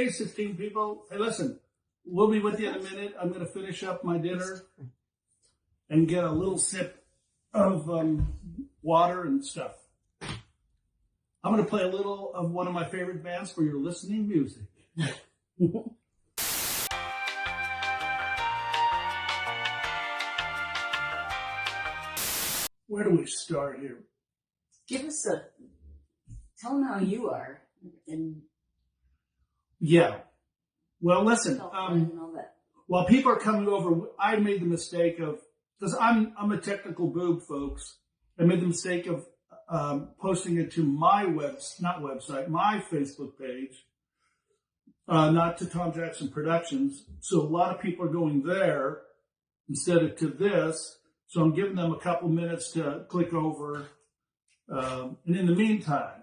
hey, 16 people, hey, listen, we'll be with you in a minute. I'm going to finish up my dinner and get a little sip of water and stuff. I'm going to play a little of one of my favorite bands for your listening music. Where do we start here? Tell them how you are. Yeah. Well, listen, while people are coming over, I made the mistake of, because I'm a technical boob, folks. I made the mistake of posting it to my my Facebook page, not to Tom Jackson Productions. So a lot of people are going there instead of to this. So I'm giving them a couple minutes to click over. And in the meantime,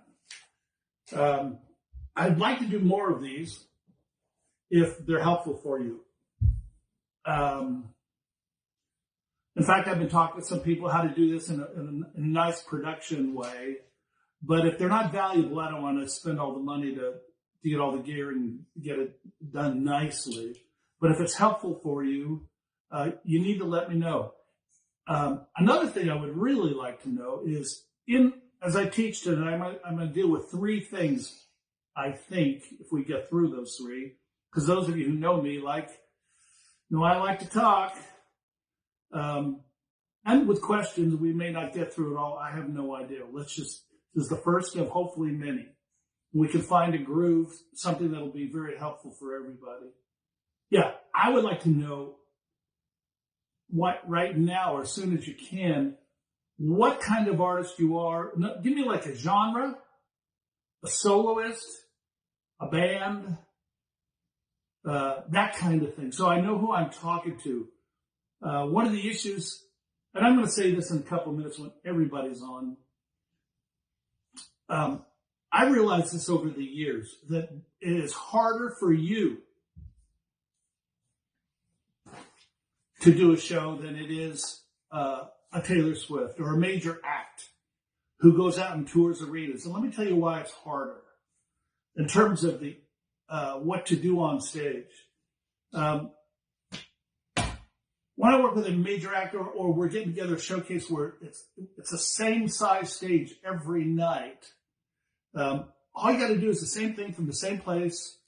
I'd like to do more of these if they're helpful for you. In fact, I've been talking with some people how to do this in a nice production way. But if they're not valuable, I don't want to spend all the money to get all the gear and get it done nicely. But if it's helpful for you, you need to let me know. Another thing I would really like to know is, as I teach tonight, I'm going to deal with three things, I think, if we get through those three. Because those of you who know me know I like to talk. And with questions, we may not get through it all. I have no idea. This is the first of hopefully many. We can find a groove, something that'll be very helpful for everybody. Yeah, I would like to know right now, or as soon as you can, what kind of artist you are. Give me like a genre, a soloist, a band, that kind of thing. So I know who I'm talking to. One of the issues, and I'm going to say this in a couple of minutes when everybody's on. I realized this over the years, that it is harder for you to do a show than it is a Taylor Swift or a major act who goes out and tours arenas. And let me tell you why it's harder in terms of the what to do on stage. When I work with a major actor or we're getting together a showcase where it's the same size stage every night, all you got to do is the same thing from the same place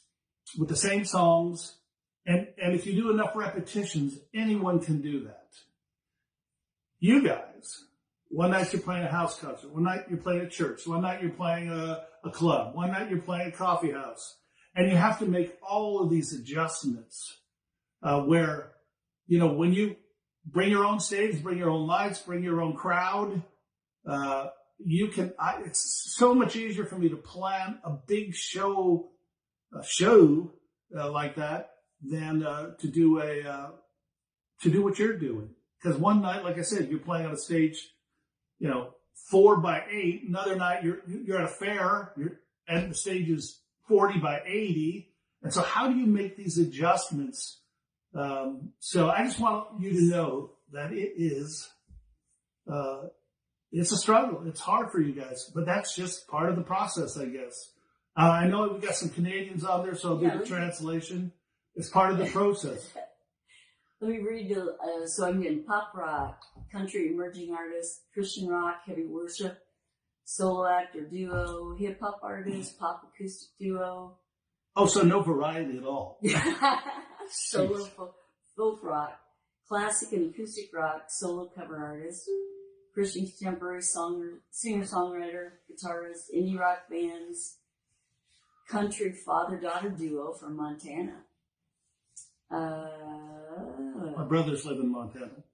with the same songs. And if you do enough repetitions, anyone can do that. You guys, one night you're playing a house concert, one night you're playing a church, one night you're playing a club, one night you're playing a coffee house. And you have to make all of these adjustments where, when you bring your own stage, bring your own lights, bring your own crowd, it's so much easier for me to plan a big show like that than to do what you're doing. Because one night, like I said, you're playing on a stage, 4x8. Another night you're at a fair, and the stage is 40x80. And so how do you make these adjustments? So I just want you to know that it's a struggle. It's hard for you guys, but that's just part of the process, I guess. I know we got some Canadians on there, so I'll do the translation. It's part of the process. Let me read so I'm getting pop rock, country emerging artist, Christian rock, heavy worship, solo act or duo, hip hop artist, pop acoustic duo. Oh, so no variety at all. Solo folk rock, classic and acoustic rock, solo cover artist, Christian contemporary singer-songwriter, guitarist, indie rock bands, country father-daughter duo from Montana. My brothers live in Montana.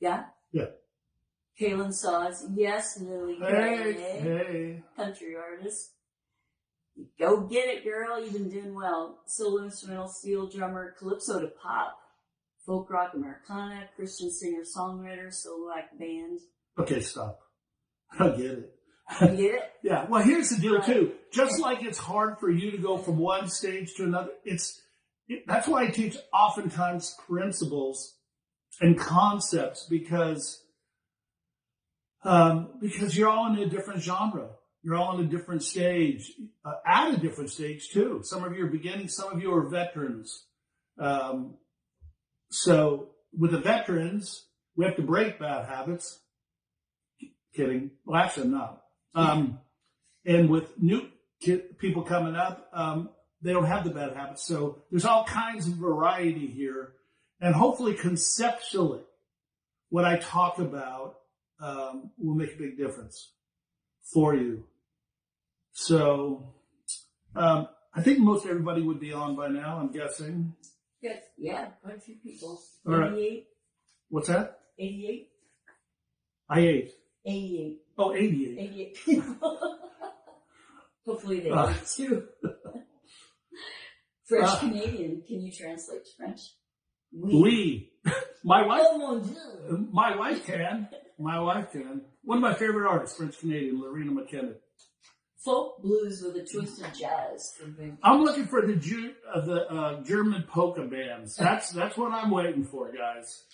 Yeah? Yeah. Kaylin Saws, yes, Lily Gray, Hey. country artist. Go get it, girl. You've been doing well. Solo instrumental, steel drummer, calypso to pop, folk rock Americana, Christian singer-songwriter, solo act band. Okay, stop. I get it. You get it? Yeah. Well, here's the deal too. Just like it's hard for you to go from one stage to another, that's why I teach oftentimes principles and concepts because you're all in a different genre. You're all on a different stage, at a different stage too. Some of you are beginning, some of you are veterans. So with the veterans, we have to break bad habits. Kidding. Well, actually, I'm not. And with new people coming up, they don't have the bad habits. So there's all kinds of variety here. And hopefully conceptually, what I talk about will make a big difference for you. So I think most everybody would be on by now, I'm guessing. Yes, yeah, quite a few people. All right. 88. What's that? 88. I ate. 88. Oh, 88. 88 people. Hopefully they ate too. French Canadian. Can you translate to French? Oui. My wife. Oh mon Dieu. My wife can. My wife can. One of my favorite artists, French Canadian, Lorena McKenna. Folk blues with a twist of jazz. I'm looking for the German polka bands. That's what I'm waiting for, guys.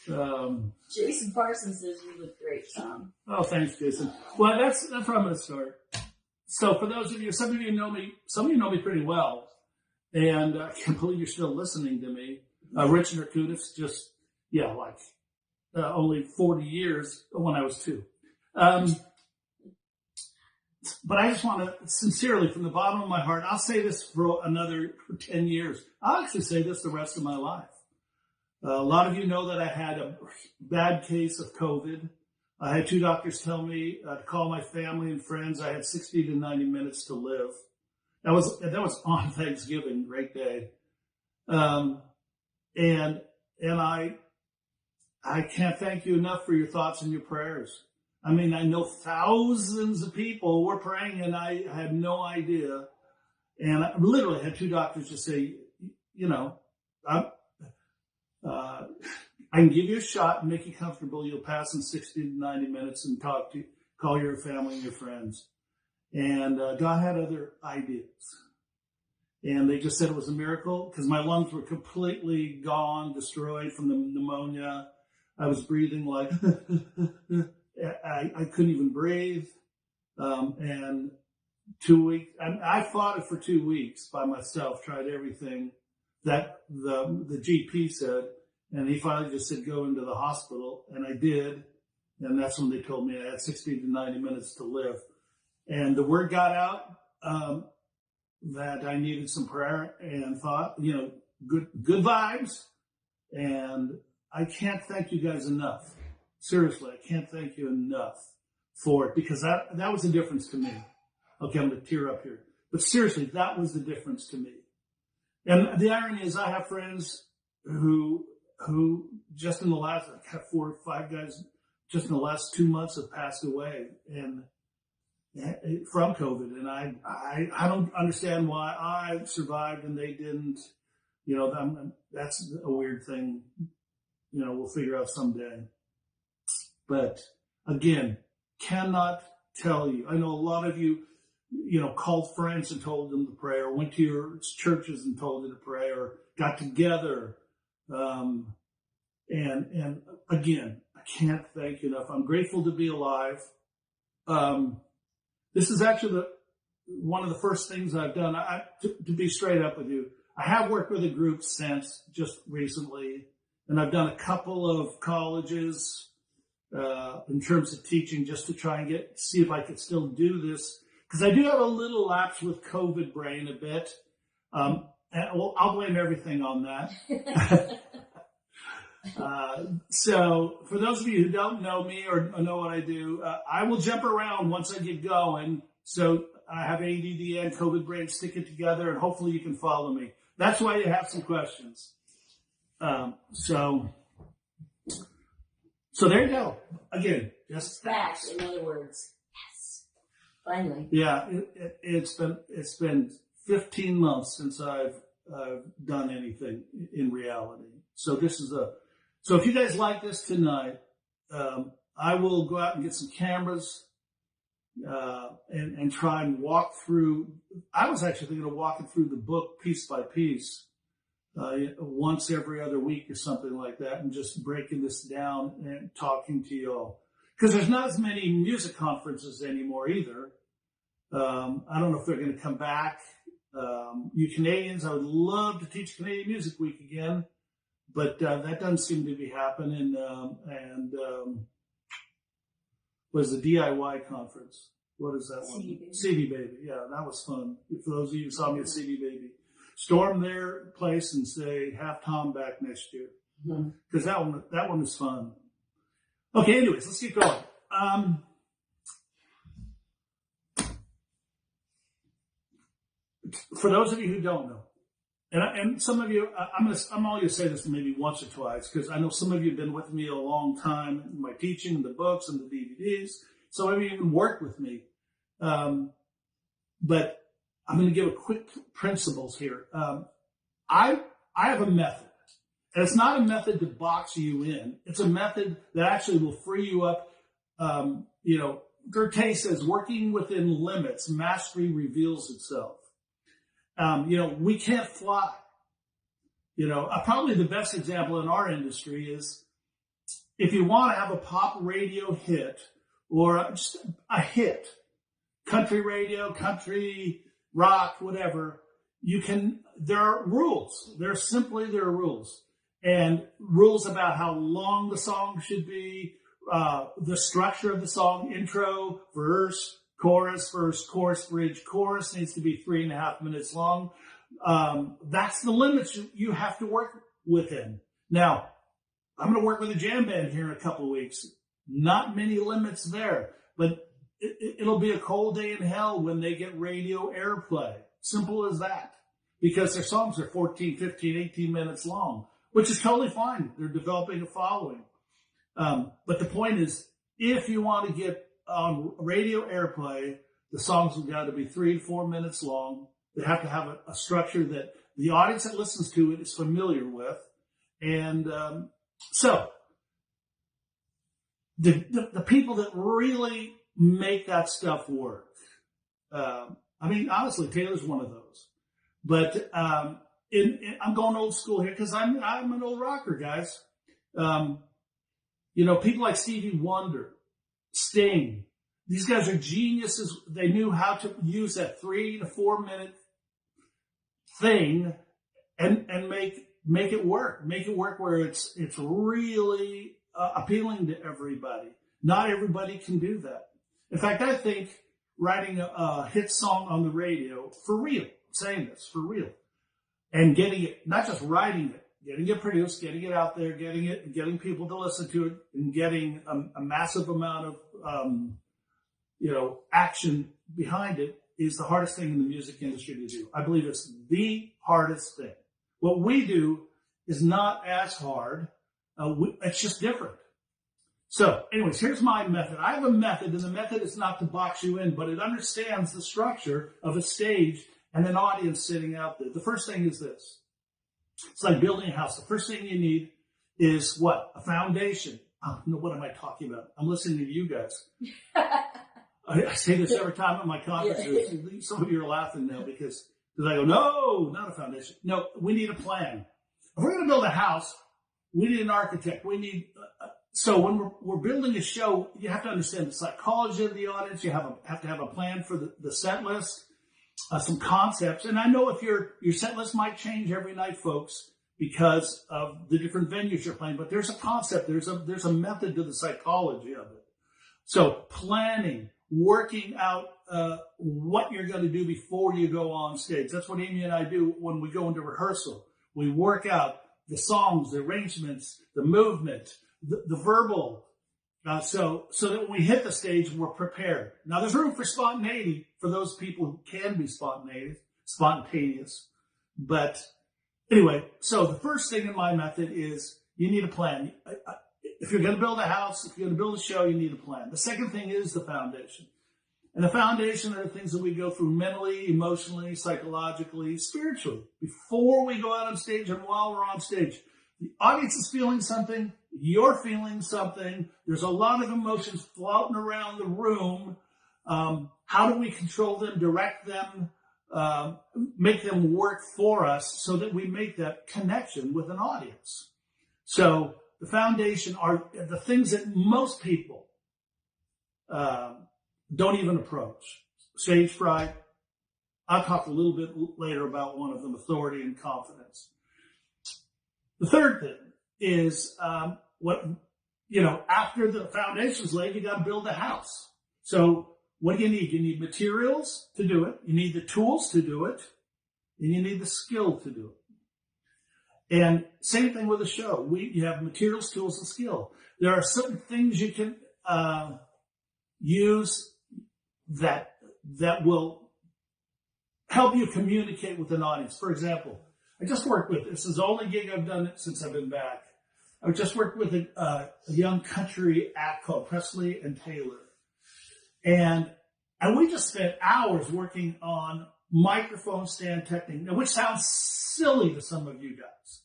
Jason Parsons says you look great, Tom. Oh, thanks, Jason. Well, that's where I'm going to start. So for those of you, some of you know me pretty well, and I can't believe you're still listening to me. Rich Narkudis, just, only 40 years when I was 2. But I just want to sincerely, from the bottom of my heart, I'll say this for another 10 years. I'll actually say this the rest of my life. A lot of you know that I had a bad case of COVID. I had 2 doctors tell me to call my family and friends. I had 60 to 90 minutes to live. That was on Thanksgiving, great day. And I can't thank you enough for your thoughts and your prayers. I mean, I know thousands of people were praying, and I had no idea. And I literally had 2 doctors just say, I can give you a shot and make you comfortable. You'll pass in 60 to 90 minutes and call your family and your friends. And God had other ideas. And they just said it was a miracle because my lungs were completely gone, destroyed from the pneumonia. I was breathing like I couldn't even breathe. And 2 weeks, I fought it for 2 weeks by myself, tried everything that the GP said. And he finally just said, go into the hospital. And I did. And that's when they told me I had 60 to 90 minutes to live. And the word got out that I needed some prayer and thought, good vibes. And I can't thank you guys enough. Seriously, I can't thank you enough for it because that was the difference to me. Okay, I'm going to tear up here. But seriously, that was the difference to me. And the irony is I have friends who just in the last, I have 4 or 5 guys just in the last 2 months have passed away and from COVID. And I don't understand why I survived and they didn't. That's a weird thing. We'll figure out someday. But again, cannot tell you. I know a lot of you, called friends and told them to pray, or went to your churches and told them to pray, or got together. And again, I can't thank you enough. I'm grateful to be alive. This is actually one of the first things I've done. To be straight up with you, I have worked with a group since just recently, and I've done a couple of colleges in terms of teaching just to try and see if I could still do this. Because I do have a little lapse with COVID brain a bit. I'll blame everything on that. So for those of you who don't know me or know what I do, I will jump around once I get going. So I have ADD and COVID brain, stick it together, and hopefully you can follow me. That's why you have some questions. So there you go. Again, just back, in other words. Yes. Finally. Yeah, it's been 15 months since I've done anything in reality. So so if you guys like this tonight, I will go out and get some cameras and try and walk through. I was actually thinking of walking through the book piece by piece once every other week or something like that, and just breaking this down and talking to y'all. Because there's not as many music conferences anymore either. I don't know if they're going to come back. You Canadians, I would love to teach Canadian Music Week again, but that doesn't seem to be happening. Was the DIY conference? What is that one? CD Baby. Yeah, that was fun. For those of you who saw me at CD Baby, storm their place and say, have Tom back next year, because that one was fun. Okay, anyways, let's keep going. For those of you who don't know, and some of you, I'm only going to say this maybe once or twice, because I know some of you have been with me a long time in my teaching, the books and the DVDs. Some of you even worked with me. But I'm going to give a quick principles here. I have a method. And it's not a method to box you in. It's a method that actually will free you up. Goethe says, working within limits, mastery reveals itself. We can't fly. Probably the best example in our industry is if you want to have a pop radio hit or just a hit, country radio, country rock, whatever, there are rules. There are rules. And rules about how long the song should be, the structure of the song, intro, verse, chorus, bridge, chorus needs to be 3.5 minutes long. That's the limits you have to work within. Now, I'm going to work with a jam band here in a couple of weeks. Not many limits there, but it'll be a cold day in hell when they get radio airplay. Simple as that. Because their songs are 14, 15, 18 minutes long, which is totally fine. They're developing a following. But the point is, if you want to get on radio airplay, the songs have got to be 3 to 4 minutes long. They have to have a structure that the audience that listens to it is familiar with. And so the people that really make that stuff work, honestly, Taylor's one of those. But I'm going old school here because I'm an old rocker, guys. People like Stevie Wonder, Sting, these guys are geniuses. They knew how to use that 3 to 4 minute thing and make it work. Make it work where it's really appealing to everybody. Not everybody can do that. In fact, I think writing a hit song on the radio, for real, I'm saying this, for real, and getting it, not just writing it, getting it produced, getting it out there, getting people to listen to it, and getting a massive amount of, action behind it is the hardest thing in the music industry to do. I believe it's the hardest thing. What we do is not as hard. It's just different. So anyways, here's my method. I have a method, and the method is not to box you in, but it understands the structure of a stage and an audience sitting out there. The first thing is this. It's like building a house. The first thing you need is what? A foundation. Oh, no, what am I talking about? I'm listening to you guys. I say this every time at my conferences. Yeah. Some of you are laughing now because I go, no, not a foundation. No, we need a plan. If we're going to build a house, we need an architect. We need... So when we're building a show, you have to understand the psychology of the audience. You have to have a plan for the set list, some concepts. And I know if your set list might change every night, folks, because of the different venues you're playing. But there's a concept. There's a method to the psychology of it. So planning, working out what you're going to do before you go on stage. That's what Amy and I do when we go into rehearsal. We work out the songs, the arrangements, the movement, the verbal, so that when we hit the stage, we're prepared. Now, there's room for spontaneity for those people who can be spontaneous. But anyway, so the first thing in my method is you need a plan. If you're going to build a house, if you're going to build a show, you need a plan. The second thing is the foundation. And the foundation are the things that we go through mentally, emotionally, psychologically, spiritually, before we go out on stage and while we're on stage. The audience is feeling something. You're feeling something. There's a lot of emotions floating around the room. How do we control them, direct them, make them work for us so that we make that connection with an audience? So the foundation are the things that most people don't even approach. stage fright. I'll talk a little bit later about one of them, authority and confidence. The third thing is after the foundation's laid, you got to build a house. So what do you need? You need materials to do it. You need the tools to do it. And you need the skill to do it. And same thing with a show. You have materials, tools, and skill. There are certain things you can use that will help you communicate with an audience. For example, I just worked with, this is the only gig I've done since I've been back. I just worked with a young country act called Presley and Taylor. And we just spent hours working on microphone stand technique, now, which sounds silly to some of you guys.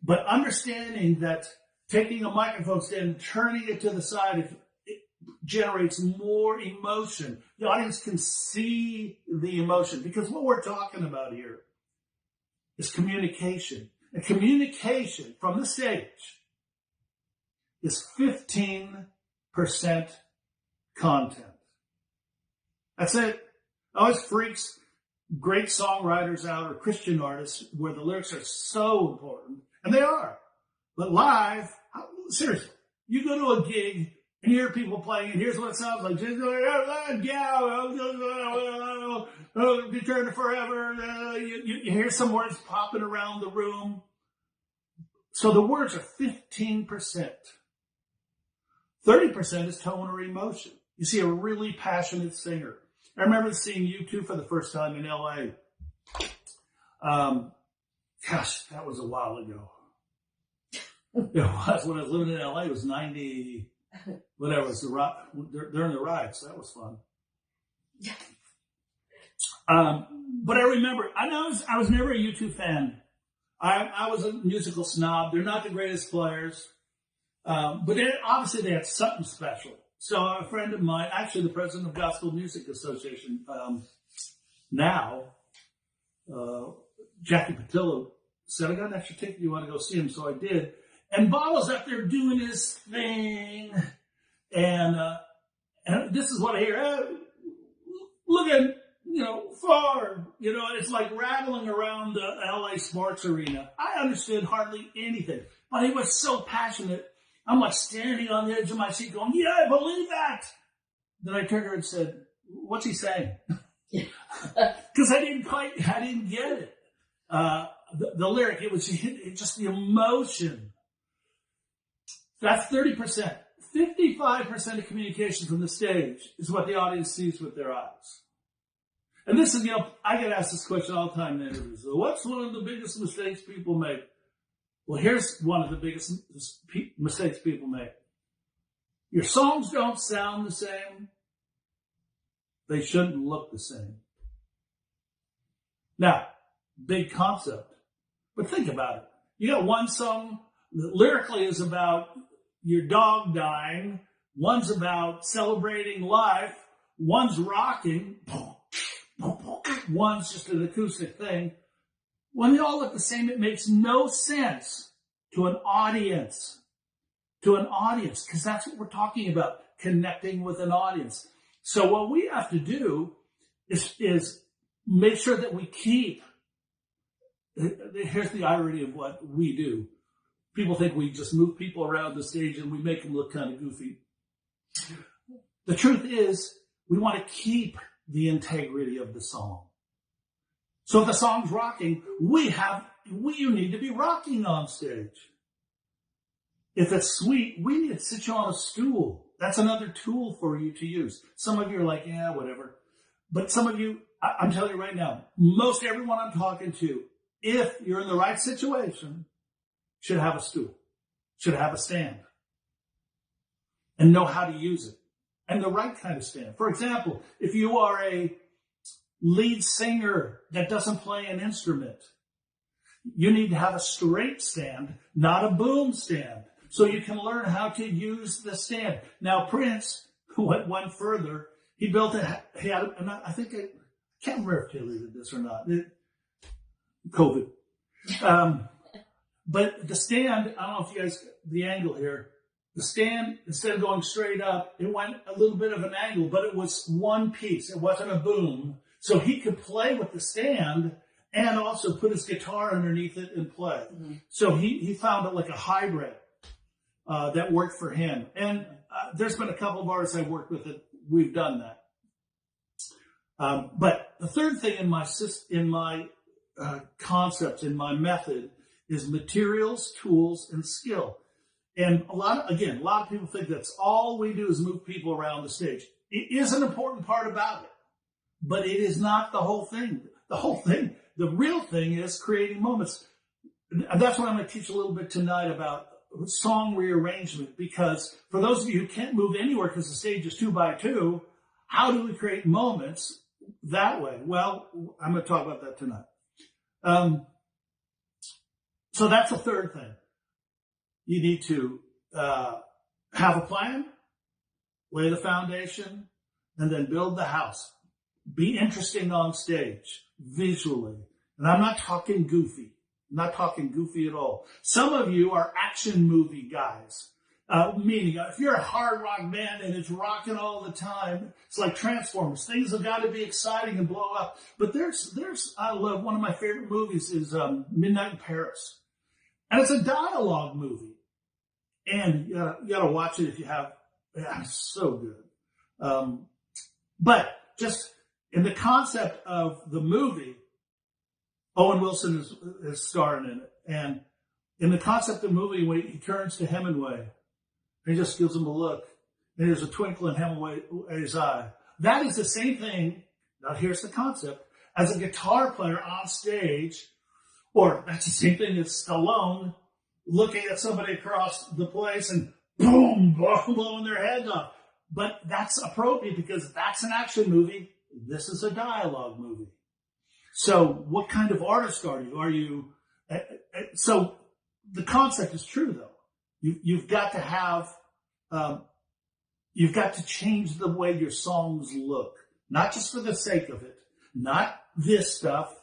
But understanding that taking a microphone stand and turning it to the side, it generates more emotion. The audience can see the emotion, because what we're talking about here is communication. And communication from the stage is 15% content. That's it. It always freaks great songwriters out, or Christian artists, where the lyrics are so important. And they are. But live, seriously, you go to a gig and you hear people playing, and here's what it sounds like. Return to forever. You hear some words popping around the room. So the words are 15%. 30% is tone or emotion. You see a really passionate singer. I remember seeing U2 for the first time in LA. Gosh, that was a while ago. It was when I was living in LA. It was 90, whatever. It was during the riots. That was fun. But I remember, I was never a U2 fan. I was a musical snob. They're not the greatest players. But obviously they had something special. So a friend of mine, actually the president of Gospel Music Association, now, Jackie Patillo, said, I got an extra ticket, you want to go see him? So I did. And Bob was up there doing his thing. And this is what I hear. Looking, far, it's like rattling around the LA sports arena. I understood hardly anything, but he was so passionate. I'm like standing on the edge of my seat going, yeah, I believe that. Then I turned to her and said, what's he saying? Because I didn't get it. The lyric, it was just the emotion. That's 30%. 55% of communication from the stage is what the audience sees with their eyes. And this is, I get asked this question all the time in interviews. So what's one of the biggest mistakes people make? Well, here's one of the biggest mistakes people make. Your songs don't sound the same. They shouldn't look the same. Now, big concept. But think about it. You got one song that lyrically is about your dog dying. One's about celebrating life. One's rocking. One's just an acoustic thing. When they all look the same, it makes no sense to an audience. Because that's what we're talking about, connecting with an audience. So what we have to do is make sure that we keep, here's the irony of what we do. People think we just move people around the stage and we make them look kind of goofy. The truth is, we want to keep the integrity of the song. So if the song's rocking, you need to be rocking on stage. If it's sweet, we need to sit you on a stool. That's another tool for you to use. Some of you are like, yeah, whatever. But some of you, I'm telling you right now, most everyone I'm talking to, if you're in the right situation, should have a stool, should have a stand, and know how to use it. And the right kind of stand. For example, if you are a lead singer that doesn't play an instrument, you need to have a straight stand, not a boom stand, so you can learn how to use the stand. Now, Prince went one further. He built I can't remember if Taylor did this or not. COVID. But the stand, I don't know if you guys, the angle here, the stand, instead of going straight up, it went a little bit of an angle, but it was one piece. It wasn't a boom. So he could play with the stand and also put his guitar underneath it and play. Mm-hmm. So he found it like a hybrid that worked for him. And there's been a couple of artists I've worked with that we've done that. But the third thing in my concepts, in my method, is materials, tools, and skill. And a lot of people think that's all we do is move people around the stage. It is an important part about it, but it is not the whole thing. The real thing is creating moments. And that's what I'm going to teach a little bit tonight about song rearrangement, because for those of you who can't move anywhere because the stage is 2x2, how do we create moments that way? Well, I'm going to talk about that tonight. So that's the third thing. You need to have a plan, lay the foundation, and then build the house. Be interesting on stage, visually. And I'm not talking goofy. I'm not talking goofy at all. Some of you are action movie guys. Meaning, if you're a hard rock band and it's rocking all the time, it's like Transformers. Things have got to be exciting and blow up. But I love, one of my favorite movies is Midnight in Paris. And it's a dialogue movie. And you gotta watch it if you have. Yeah, it's so good. But just in the concept of the movie, Owen Wilson is starring in it. And in the concept of the movie, when he turns to Hemingway, and he just gives him a look, and there's a twinkle in Hemingway's eye. That is the same thing, now here's the concept, as a guitar player on stage, or that's the same thing as Stallone looking at somebody across the place and boom, blowing their heads off. But that's appropriate because that's an action movie. This is a dialogue movie. So what kind of artist are you? So the concept is true, though. You've got to have, you've got to change the way your songs look, not just for the sake of it, not this stuff,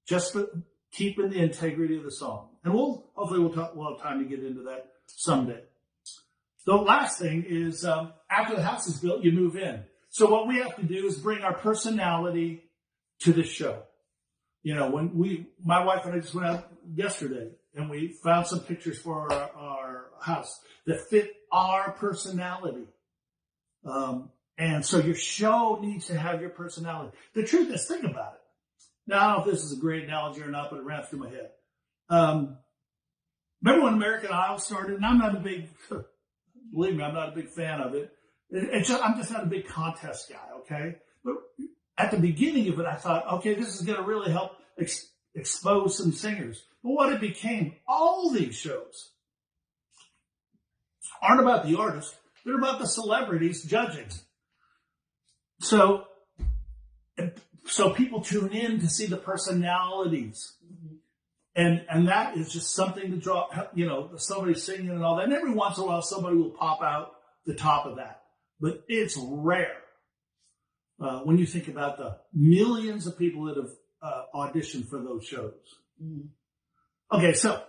just for keeping the integrity of the song. And we'll have time to get into that someday. The last thing is, after the house is built, you move in. So what we have to do is bring our personality to the show. You know, my wife and I just went out yesterday and we found some pictures for our house that fit our personality. And so your show needs to have your personality. The truth is, think about it. Now, I don't know if this is a great analogy or not, but it ran through my head. Remember when American Idol started? And I'm not a big, believe me, I'm not a big fan of it. I'm just not a big contest guy, okay? But at the beginning of it, I thought, okay, this is going to really help expose some singers. But what it became, all these shows aren't about the artist. They're about the celebrities judging. So people tune in to see the personalities. And that is just something to draw, somebody singing and all that. And every once in a while, somebody will pop out the top of that. But it's rare when you think about the millions of people that have auditioned for those shows. Okay, so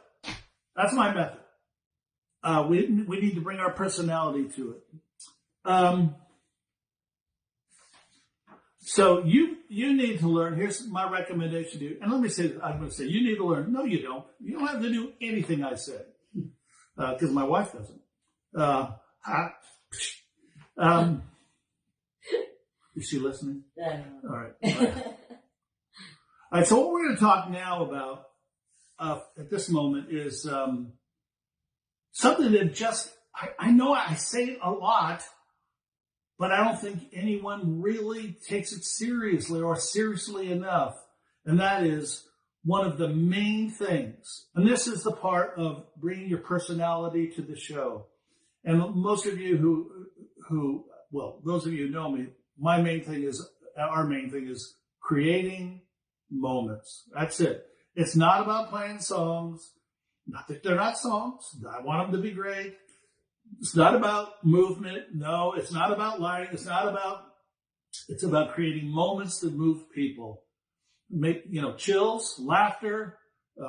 that's my method. We need to bring our personality to it. So you need to learn. Here's my recommendation to you. And let me say, I'm going to say, you need to learn. No, you don't. You don't have to do anything I say. Because my wife doesn't. Is she listening? Yeah. All right. All right. So what we're going to talk now about at this moment is something that I know I say it a lot, but I don't think anyone really takes it seriously or seriously enough. And that is one of the main things. And this is the part of bringing your personality to the show. And most of you those of you who know me, our main thing is creating moments. That's it. It's not about playing songs. Not that they're not songs. I want them to be great. It's not about movement. No, it's not about lighting. It's about creating moments that move people. Make, chills, laughter,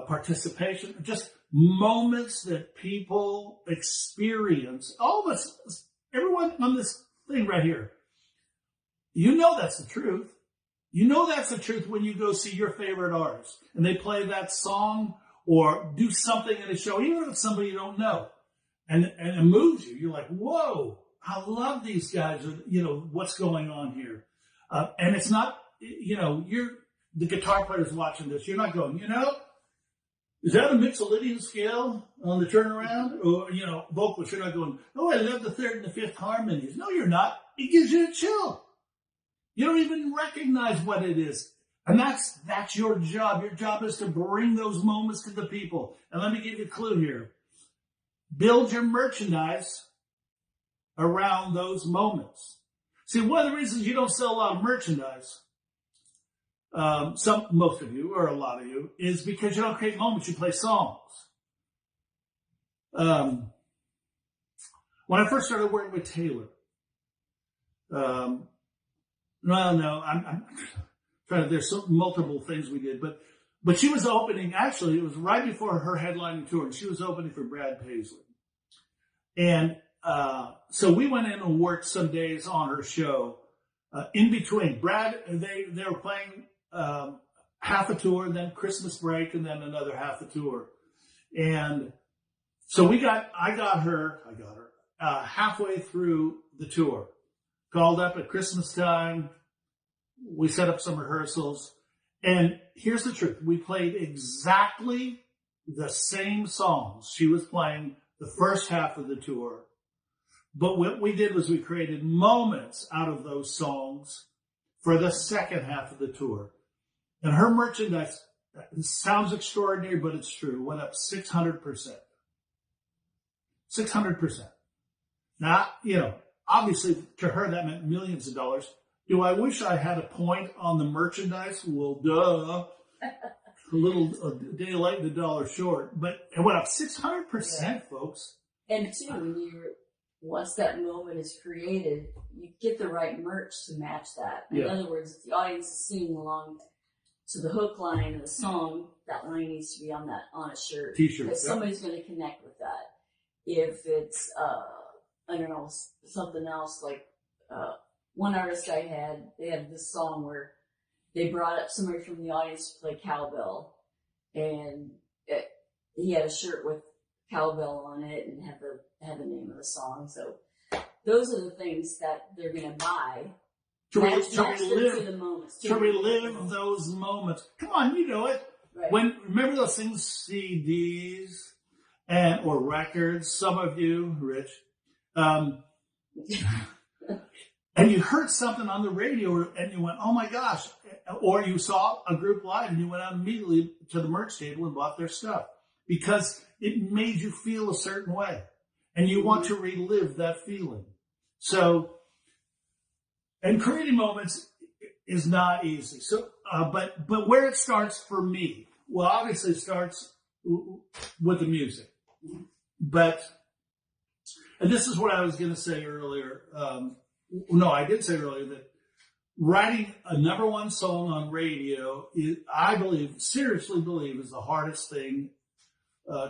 participation, just moments that people experience. All of us, everyone on this thing right here, you know that's the truth. You know that's the truth when you go see your favorite artist and they play that song or do something in a show, even if it's somebody you don't know, and it moves you. You're like, whoa, I love these guys, or, what's going on here. And it's not, you're the guitar player's watching this. You're not going, is that a Mixolydian scale on the turnaround? Or, vocals, you're not going, oh, I love the third and the fifth harmonies. No, you're not. It gives you a chill. You don't even recognize what it is. And that's your job. Your job is to bring those moments to the people. And let me give you a clue here. Build your merchandise around those moments. See, one of the reasons you don't sell a lot of merchandise, most of you, or a lot of you, is because you don't create moments, you play songs. When I first started working with Taylor, I'm trying to, there's multiple things we did, but she was opening, actually, it was right before her headlining tour, and she was opening for Brad Paisley. And so we went in and worked some days on her show. In between, Brad, they were playing half a tour, and then Christmas break, and then another half a tour. And so I got her halfway through the tour. Called up at Christmas time. We set up some rehearsals. And here's the truth. We played exactly the same songs she was playing the first half of the tour. But what we did was we created moments out of those songs for the second half of the tour. And her merchandise, sounds extraordinary, but it's true, went up 600%. 600%. Now, obviously to her that meant millions of dollars. Do I wish I had a point on the merchandise? Well, duh. A day late and a dollar short. But it went up 600%, folks. And too, once that moment is created, you get the right merch to match that. In other words, if the audience is singing along to the hook line of the song, that line needs to be on a shirt. T-shirt. Because somebody's going to connect with that. If it's, I don't know, something else, like one artist they had this song where they brought up somebody from the audience to play cowbell, and he had a shirt with cowbell on it and had the name of the song. So those are the things that they're going to buy. To relive those moments. Come on, you know it. Right. Remember those things, CDs or records? Some of you, Rich. And you heard something on the radio and you went, oh my gosh. Or you saw a group live and you went out immediately to the merch table and bought their stuff because it made you feel a certain way and you want to relive that feeling. So, and creating moments is not easy. So, but where it starts for me, well, obviously it starts with the music, and this is what I was going to say earlier. I did say earlier that writing a number one song on radio is, seriously believe, is the hardest thing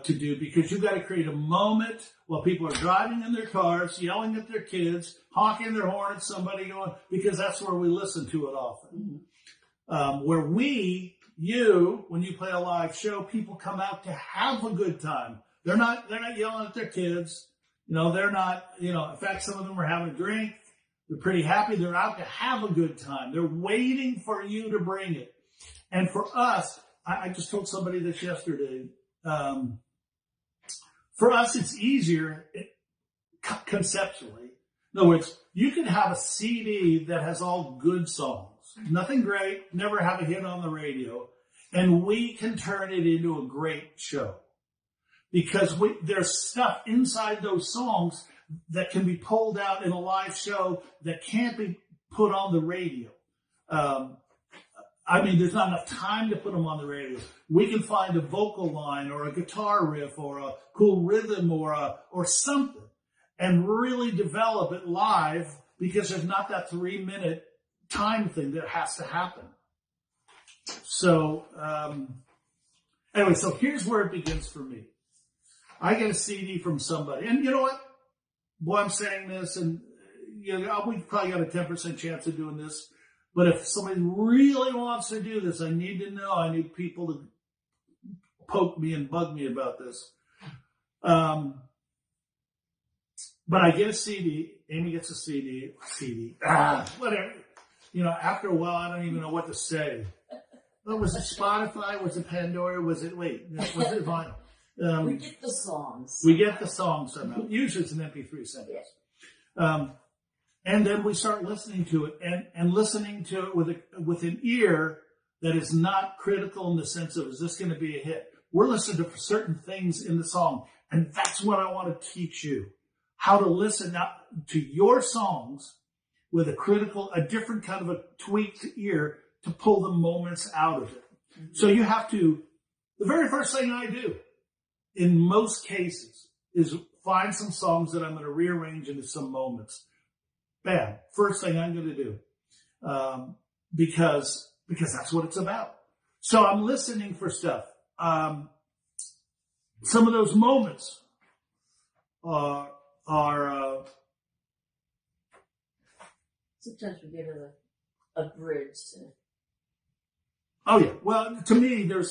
to do because you've got to create a moment while people are driving in their cars, yelling at their kids, honking their horn at somebody going, because that's where we listen to it often. Where when you play a live show, people come out to have a good time. They're not yelling at their kids. They're not, in fact, some of them are having a drink. They're pretty happy. They're out to have a good time. They're waiting for you to bring it. And for us, I just told somebody this yesterday. For us, it's easier conceptually. In other words, you can have a CD that has all good songs, nothing great, never have a hit on the radio, and we can turn it into a great show because there's stuff inside those songs that can be pulled out in a live show that can't be put on the radio. There's not enough time to put them on the radio. We can find a vocal line or a guitar riff or a cool rhythm or something and really develop it live because there's not that 3-minute time thing that has to happen. So, Anyway, so here's where it begins for me. I get a CD from somebody, and you know what? Boy, I'm saying this, and you know, we probably got a 10% chance of doing this. But if somebody really wants to do this, I need to know. I need people to poke me and bug me about this. But I get a CD. Amy gets a CD. Whatever. You know, after a while, I don't even know what to say. But was it Spotify? Was it Pandora? Was it vinyl? We get the songs. We get the songs somehow. Usually it's an MP3 sentence. And then we start listening to it and listening to it with an ear that is not critical in the sense of, is this going to be a hit? We're listening to certain things in the song. And that's what I want to teach you. How to listen to your songs with a different kind of a tweaked ear to pull the moments out of it. Mm-hmm. So you have to, the very first thing I do in most cases is find some songs that I'm going to rearrange into some moments. Bam. First thing I'm going to do. Because that's what it's about. So I'm listening for stuff. Some of those moments are sometimes we give it a bridge to. Oh yeah. Well, to me, you're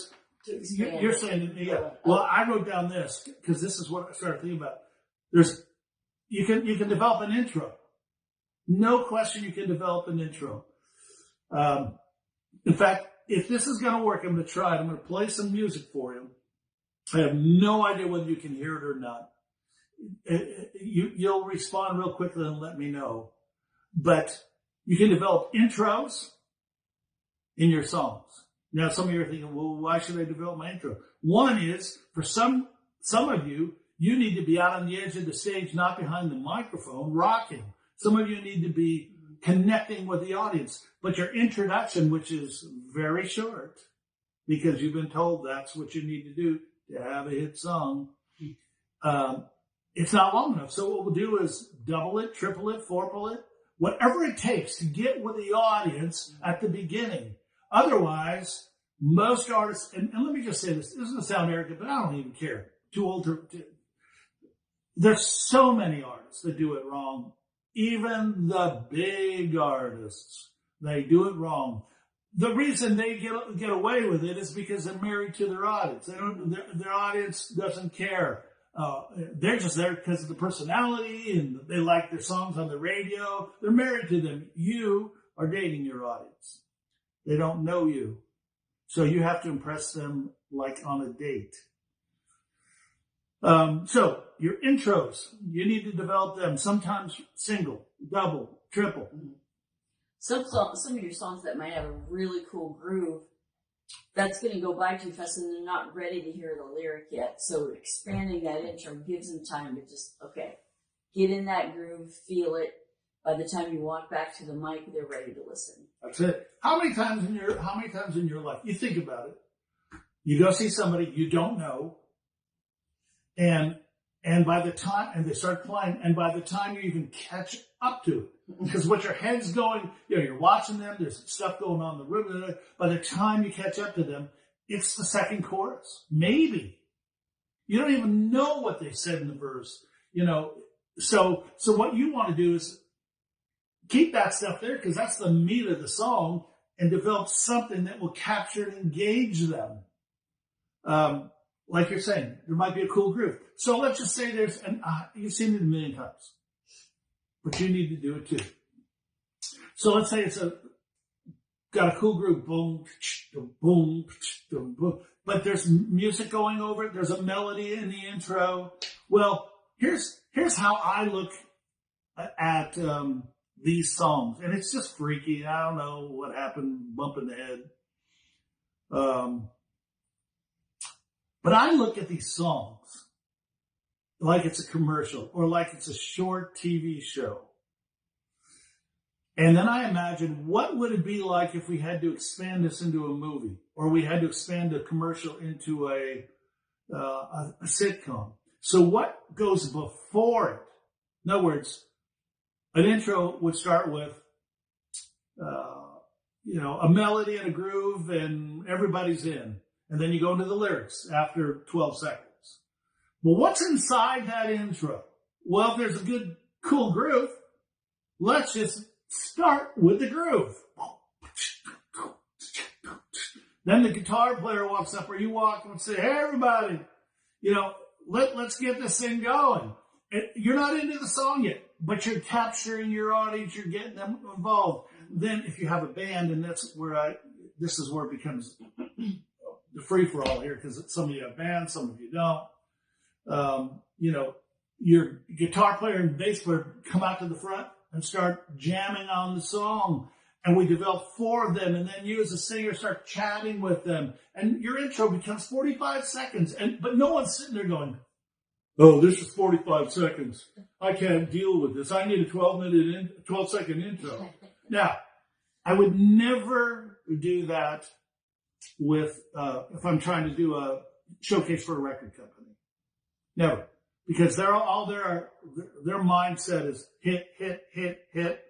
saying, yeah. Well, I wrote down this because this is what I started thinking about. You can develop an intro. No question, you can develop an intro. In fact, if this is going to work, I'm going to try it. I'm going to play some music for you. I have no idea whether you can hear it or not. You'll respond real quickly and let me know. But you can develop intros in your songs. Now, some of you are thinking, well, why should I develop my intro? One is, for some of you, you need to be out on the edge of the stage, not behind the microphone, rocking. Some of you need to be connecting with the audience. But your introduction, which is very short, because you've been told that's what you need to do to have a hit song, it's not long enough. So what we'll do is double it, triple it, fourple it, whatever it takes to get with the audience at the beginning. Otherwise, most artists, and let me just say this is going to sound arrogant, but I don't even care. Too old to there's so many artists that do it wrong. Even the big artists, they do it wrong. The reason they get away with it is because they're married to their audience. Their audience doesn't care. They're just there because of the personality and they like their songs on the radio. They're married to them. You are dating your audience. They don't know you. So you have to impress them like on a date. So your intros, you need to develop them. Sometimes single, double, triple. Some of your songs that might have a really cool groove, that's going to go by too fast and they're not ready to hear the lyric yet. So expanding that intro gives them time to just, get in that groove, feel it. By the time you walk back to the mic, they're ready to listen. That's it. How many times in your life, you think about it, you go see somebody you don't know, and by the time, and they start playing, and by the time you even catch up to it, because what your head's going, you're watching them, there's stuff going on in the room, by the time you catch up to them, it's the second chorus. Maybe. You don't even know what they said in the verse, So what you want to do is keep that stuff there, because that's the meat of the song, and develop something that will capture and engage them. Like you're saying, there might be a cool groove. So let's just say you've seen it a million times, but you need to do it too. So let's say it's got a cool groove, boom, boom, boom, boom, but there's music going over it. There's a melody in the intro. Well, here's how I look at these songs, and it's just freaky. I don't know what happened, bump in the head. But I look at these songs like it's a commercial or like it's a short TV show. And then I imagine, what would it be like if we had to expand this into a movie, or we had to expand a commercial into a sitcom? So what goes before it? In other words, an intro would start with, a melody and a groove, and everybody's in. And then you go into the lyrics after 12 seconds. But what's inside that intro? Well, if there's a good, cool groove, let's just start with the groove. Then the guitar player walks up, or you walk up and say, hey, everybody, let's get this thing going. You're not into the song yet, but you're capturing your audience, you're getting them involved. Then if you have a band, and this is where it becomes the free-for-all here, because some of you have bands, some of you don't. Your guitar player and bass player come out to the front and start jamming on the song. And we develop 4 of them, and then you as a singer start chatting with them. And your intro becomes 45 seconds. But no one's sitting there going, oh, this is 45 seconds. I can't deal with this. I need a 12-second intro. Now, I would never do that with, if I'm trying to do a showcase for a record company. Never. Because their mindset is hit, hit, hit, hit.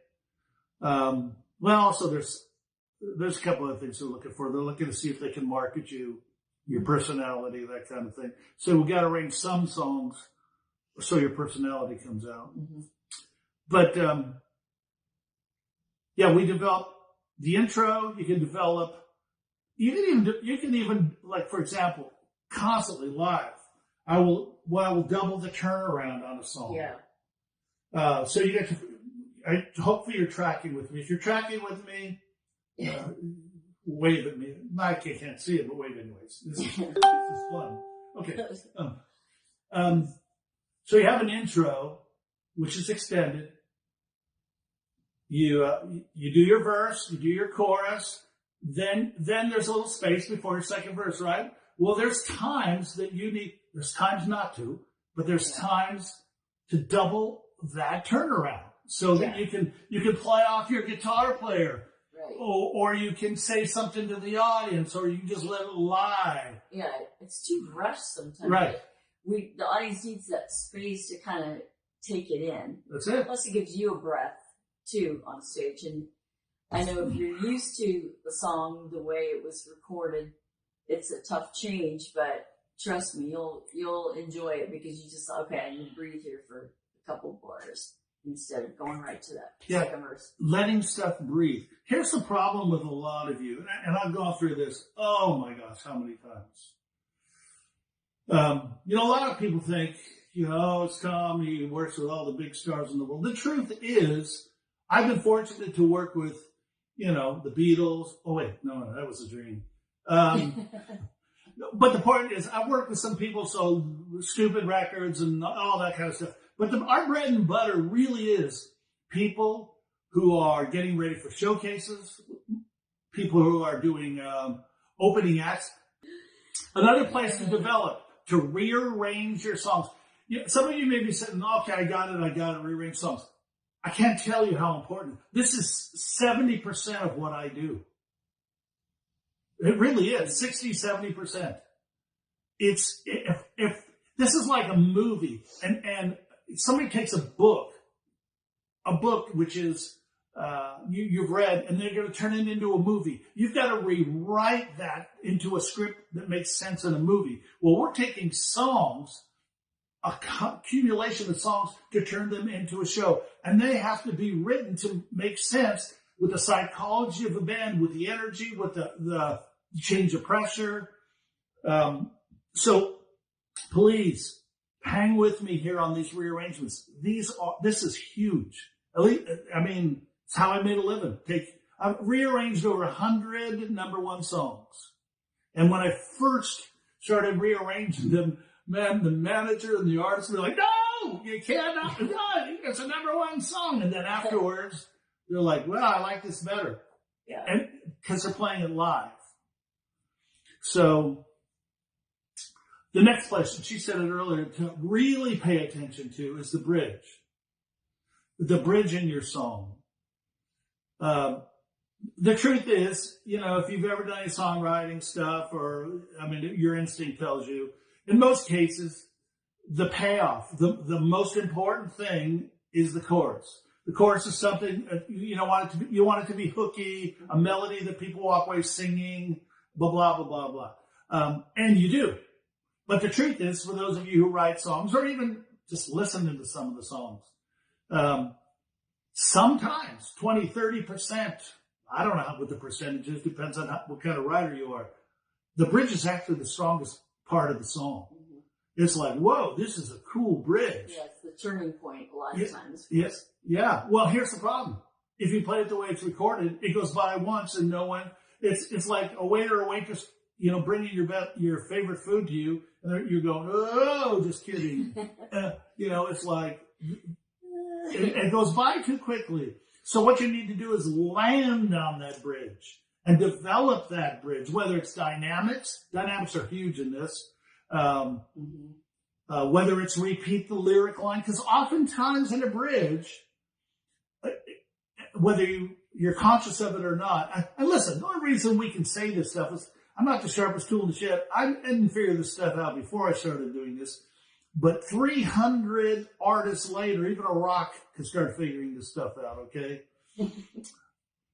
Well, also there's a couple of things they're looking for. They're looking to see if they can market you, your personality, that kind of thing. So we got to arrange some songs so your personality comes out. Mm-hmm. But we develop the intro. You can develop. You can even like, for example, constantly live. I will double the turnaround on a song. Yeah. So you get to. Hopefully you're tracking with me. If you're tracking with me, wave at me. I can't see it, but wave anyways. This is fun. Okay. So you have an intro, which is extended. You do your verse, you do your chorus. Then there's a little space before your second verse, right? Well, there's times that there's times not to, but there's times to double that turnaround. So that you can play off your guitar player, right. or you can say something to the audience, or you can just let it lie. Yeah, it's too rushed sometimes. Right. The audience needs that space to kind of take it in. That's it. Plus, it gives you a breath too on stage. And I know if you're used to the song the way it was recorded, it's a tough change. But trust me, you'll enjoy it because you just I need to breathe here for a couple of bars. Instead of going right to that second verse. Letting stuff breathe. Here's the problem with a lot of you, and I've gone through this, oh my gosh, how many times? A lot of people think, it's Tom, he works with all the big stars in the world. The truth is, I've been fortunate to work with, the Beatles. Oh wait, no, that was a dream. But the point is, I've worked with some people, so stupid records and all that kind of stuff. But our bread and butter really is people who are getting ready for showcases, people who are doing opening acts. Another place to develop, to rearrange your songs. Some of you may be saying, okay, I got it, rearrange songs. I can't tell you how important. This is 70% of what I do. It really is, 60, 70%. It's, if this is like a movie, and somebody takes a book which is you've read, and they're going to turn it into a movie. You've got to rewrite that into a script that makes sense in a movie. Well, we're taking songs, a accumulation of songs, to turn them into a show, and they have to be written to make sense with the psychology of the band, with the energy, with the change of pressure. So please, hang with me here on these rearrangements. This is huge. At least, it's how I made a living. I've rearranged over 100 number one songs. And when I first started rearranging them, man, the manager and the artist were like, no, you cannot, no, it's a number one song. And then afterwards, they're like, well, I like this better. Yeah. And because they're playing it live. So the next place, and she said it earlier, to really pay attention to is the bridge. The bridge in your song. The truth is, if you've ever done any songwriting stuff, your instinct tells you, in most cases, the payoff, the most important thing is the chorus. The chorus is something, you want it to be hooky, a melody that people walk away singing, blah, blah, blah, blah, blah. And you do. But the truth is, for those of you who write songs or even just listening to some of the songs, sometimes 20, 30%, I don't know what the percentage is, depends on what kind of writer you are. The bridge is actually the strongest part of the song. Mm-hmm. It's like, whoa, this is a cool bridge. Yeah, it's the turning point a lot of times. Yes. Yeah. Well, here's the problem. If you play it the way it's recorded, it goes by once and no one, it's like a waiter or waitress, bringing your favorite food to you, and you're going, oh, just kidding. It's like, it goes by too quickly. So what you need to do is land on that bridge and develop that bridge, whether it's dynamics. Dynamics are huge in this. Whether it's repeat the lyric line, because oftentimes in a bridge, whether you're conscious of it or not, and listen, the only reason we can say this stuff is I'm not the sharpest tool in the shed. I didn't figure this stuff out before I started doing this. But 300 artists later, even a rock can start figuring this stuff out, okay?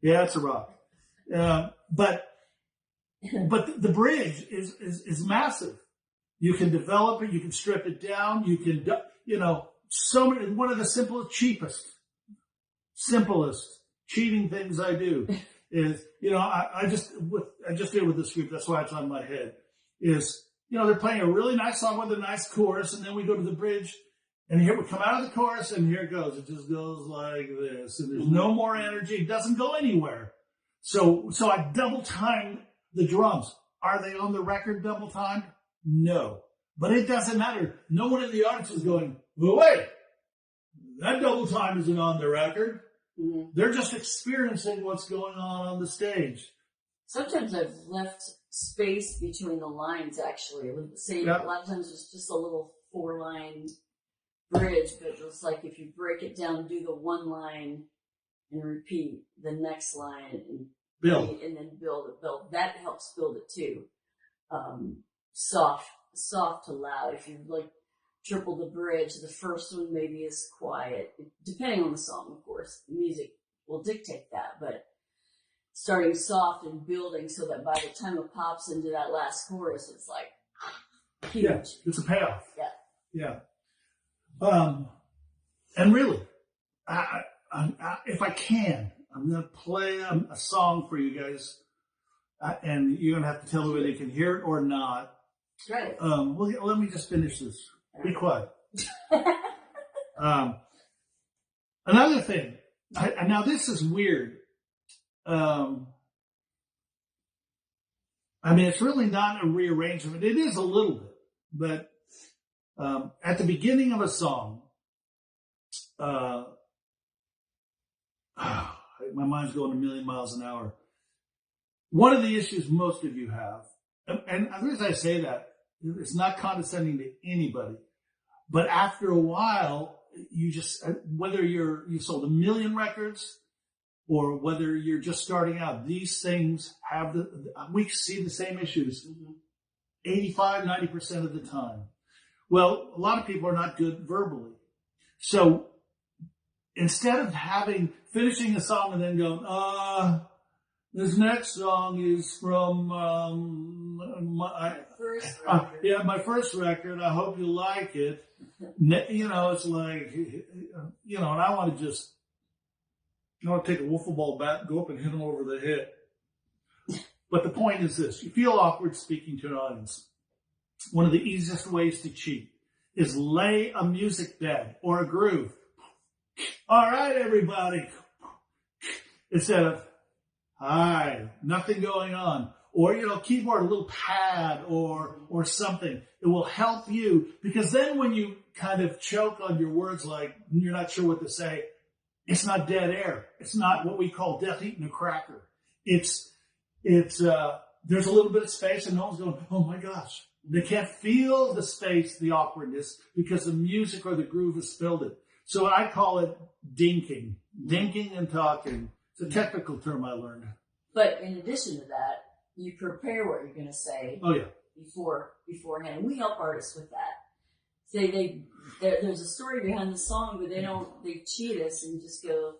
Yeah, it's a rock. But the bridge is massive. You can develop it. You can strip it down. You can, one of the simplest cheating things I do is, I just did with this group. That's why it's on my head is, they're playing a really nice song with a nice chorus, and then we go to the bridge, and here we come out of the chorus, and here it goes. It just goes like this, and there's no more energy. It doesn't go anywhere. So I double time the drums. Are they on the record double timed? No. But it doesn't matter. No one in the audience is going, well, wait, that double time isn't on the record. Mm-hmm. They're just experiencing what's going on the stage. Sometimes I've left space between the lines, actually. With the same, A lot of times it's just a little 4-line bridge, but it's like if you break it down, do the one line and repeat the next line and build, and then build. That helps build it too. Soft to loud. If you like triple the bridge, the first one maybe is quiet, depending on the song, of course. The music will dictate that, but starting soft and building so that by the time it pops into that last chorus, it's like huge. Yeah, it's a payoff. Yeah. And really, if I can, I'm going to play a song for you guys, and you're going to have to tell me whether you can hear it or not. Right. Well, let me just finish this. Be quiet. Another thing. Now this is weird. It's really not a rearrangement. It is a little bit, but at the beginning of a song, my mind's going a million miles an hour. One of the issues most of you have, and the reason I say that, it's not condescending to anybody, but after a while, you just, whether you sold 1 million records or whether you're just starting out, these things we see the same issues 85, 90% of the time. Well, a lot of people are not good verbally. So instead of finishing a song and then going, this next song is from my first record. I hope you like it. It's like, and I want to take a wiffle ball bat, go up and hit him over the head. But the point is this: you feel awkward speaking to an audience. One of the easiest ways to cheat is lay a music bed or a groove. All right, everybody. Instead of, hi, nothing going on. Or, keyboard, a little pad or something. It will help you, because then when you kind of choke on your words, like you're not sure what to say, it's not dead air. It's not what we call death eating a cracker. There's a little bit of space and no one's going, oh my gosh. They can't feel the space, the awkwardness, because the music or the groove has filled it. So I call it dinking and talking. It's a technical term I learned. But in addition to that, you prepare what you're going to say. Oh, yeah. Beforehand. And we help artists with that. There's a story behind the song, but they cheat us and just go,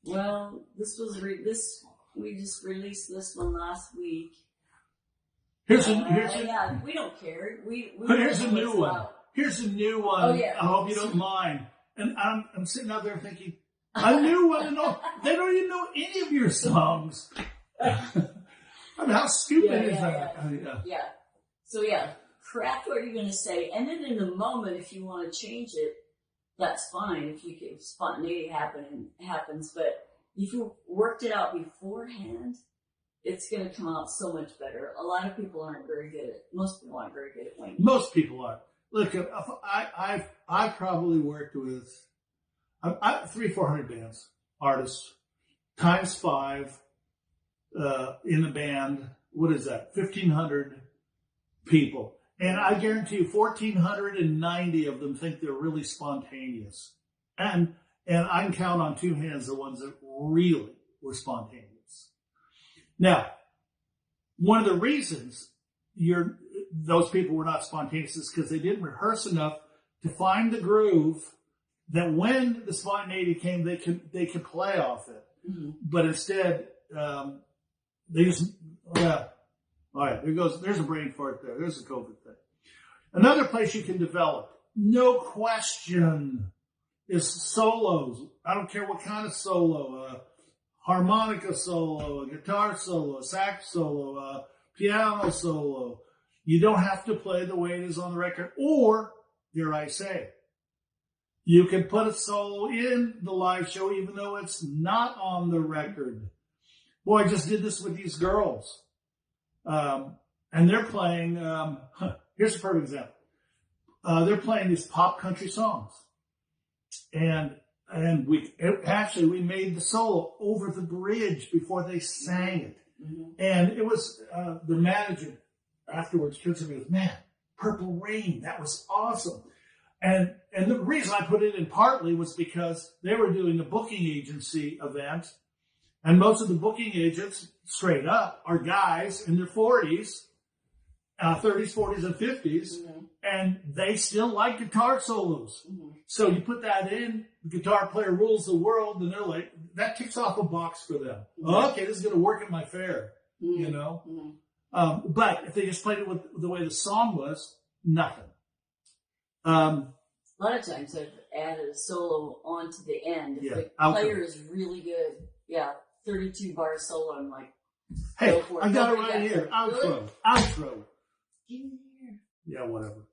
well, we just released this one last week. Yeah, we don't care. But here's don't a know new what's one. loud. Here's a new one. Oh, yeah. I hope you don't mind. And I'm sitting out there thinking, a new one. And they don't even know any of your songs. I mean, how stupid is that? Yeah. So yeah, craft what you're going to say, and then in the moment, if you want to change it, that's fine. If spontaneity happens, but if you worked it out beforehand, it's going to come out so much better. A lot of people aren't very good at. Most people aren't very good at winging. Most people are. Look, I've probably worked with 300-400 bands, artists, times 5 in the band. What is that? 1,500 people. And I guarantee you 1,490 of them think they're really spontaneous. And I can count on 2 hands the ones that really were spontaneous. Now, one of the reasons those people were not spontaneous is because they didn't rehearse enough to find the groove that when the spontaneity came, they could play off it. Mm-hmm. But instead, they just, all right, there's a brain fart there. There's a COVID thing. Another place you can develop, no question, is solos. I don't care what kind of solo, harmonica solo, a guitar solo, a sax solo, a piano solo. You don't have to play the way it is on the record, or, dare I say, you can put a solo in the live show even though it's not on the record. Boy, I just did this with these girls. And they're playing, here's a perfect example. They're playing these pop country songs. And we made the solo over the bridge before they sang it. Mm-hmm. And it was, the manager afterwards turned to me and goes, man, Purple Rain, that was awesome. And the reason I put it in partly was because they were doing a booking agency event. And most of the booking agents, straight up, are guys in their 40s, 30s, 40s, and 50s, mm-hmm. and they still like guitar solos. Mm-hmm. So you put that in, the guitar player rules the world, and they're like, that kicks off a box for them. Mm-hmm. Okay, this is going to work at my fair, mm-hmm. you know? Mm-hmm. But if they just played it with the way the song was, nothing. A lot of times I've added a solo onto the end. If the player is really good, 32 bar solo, I'm like, hey, I got it right here. Outro. Yeah, whatever.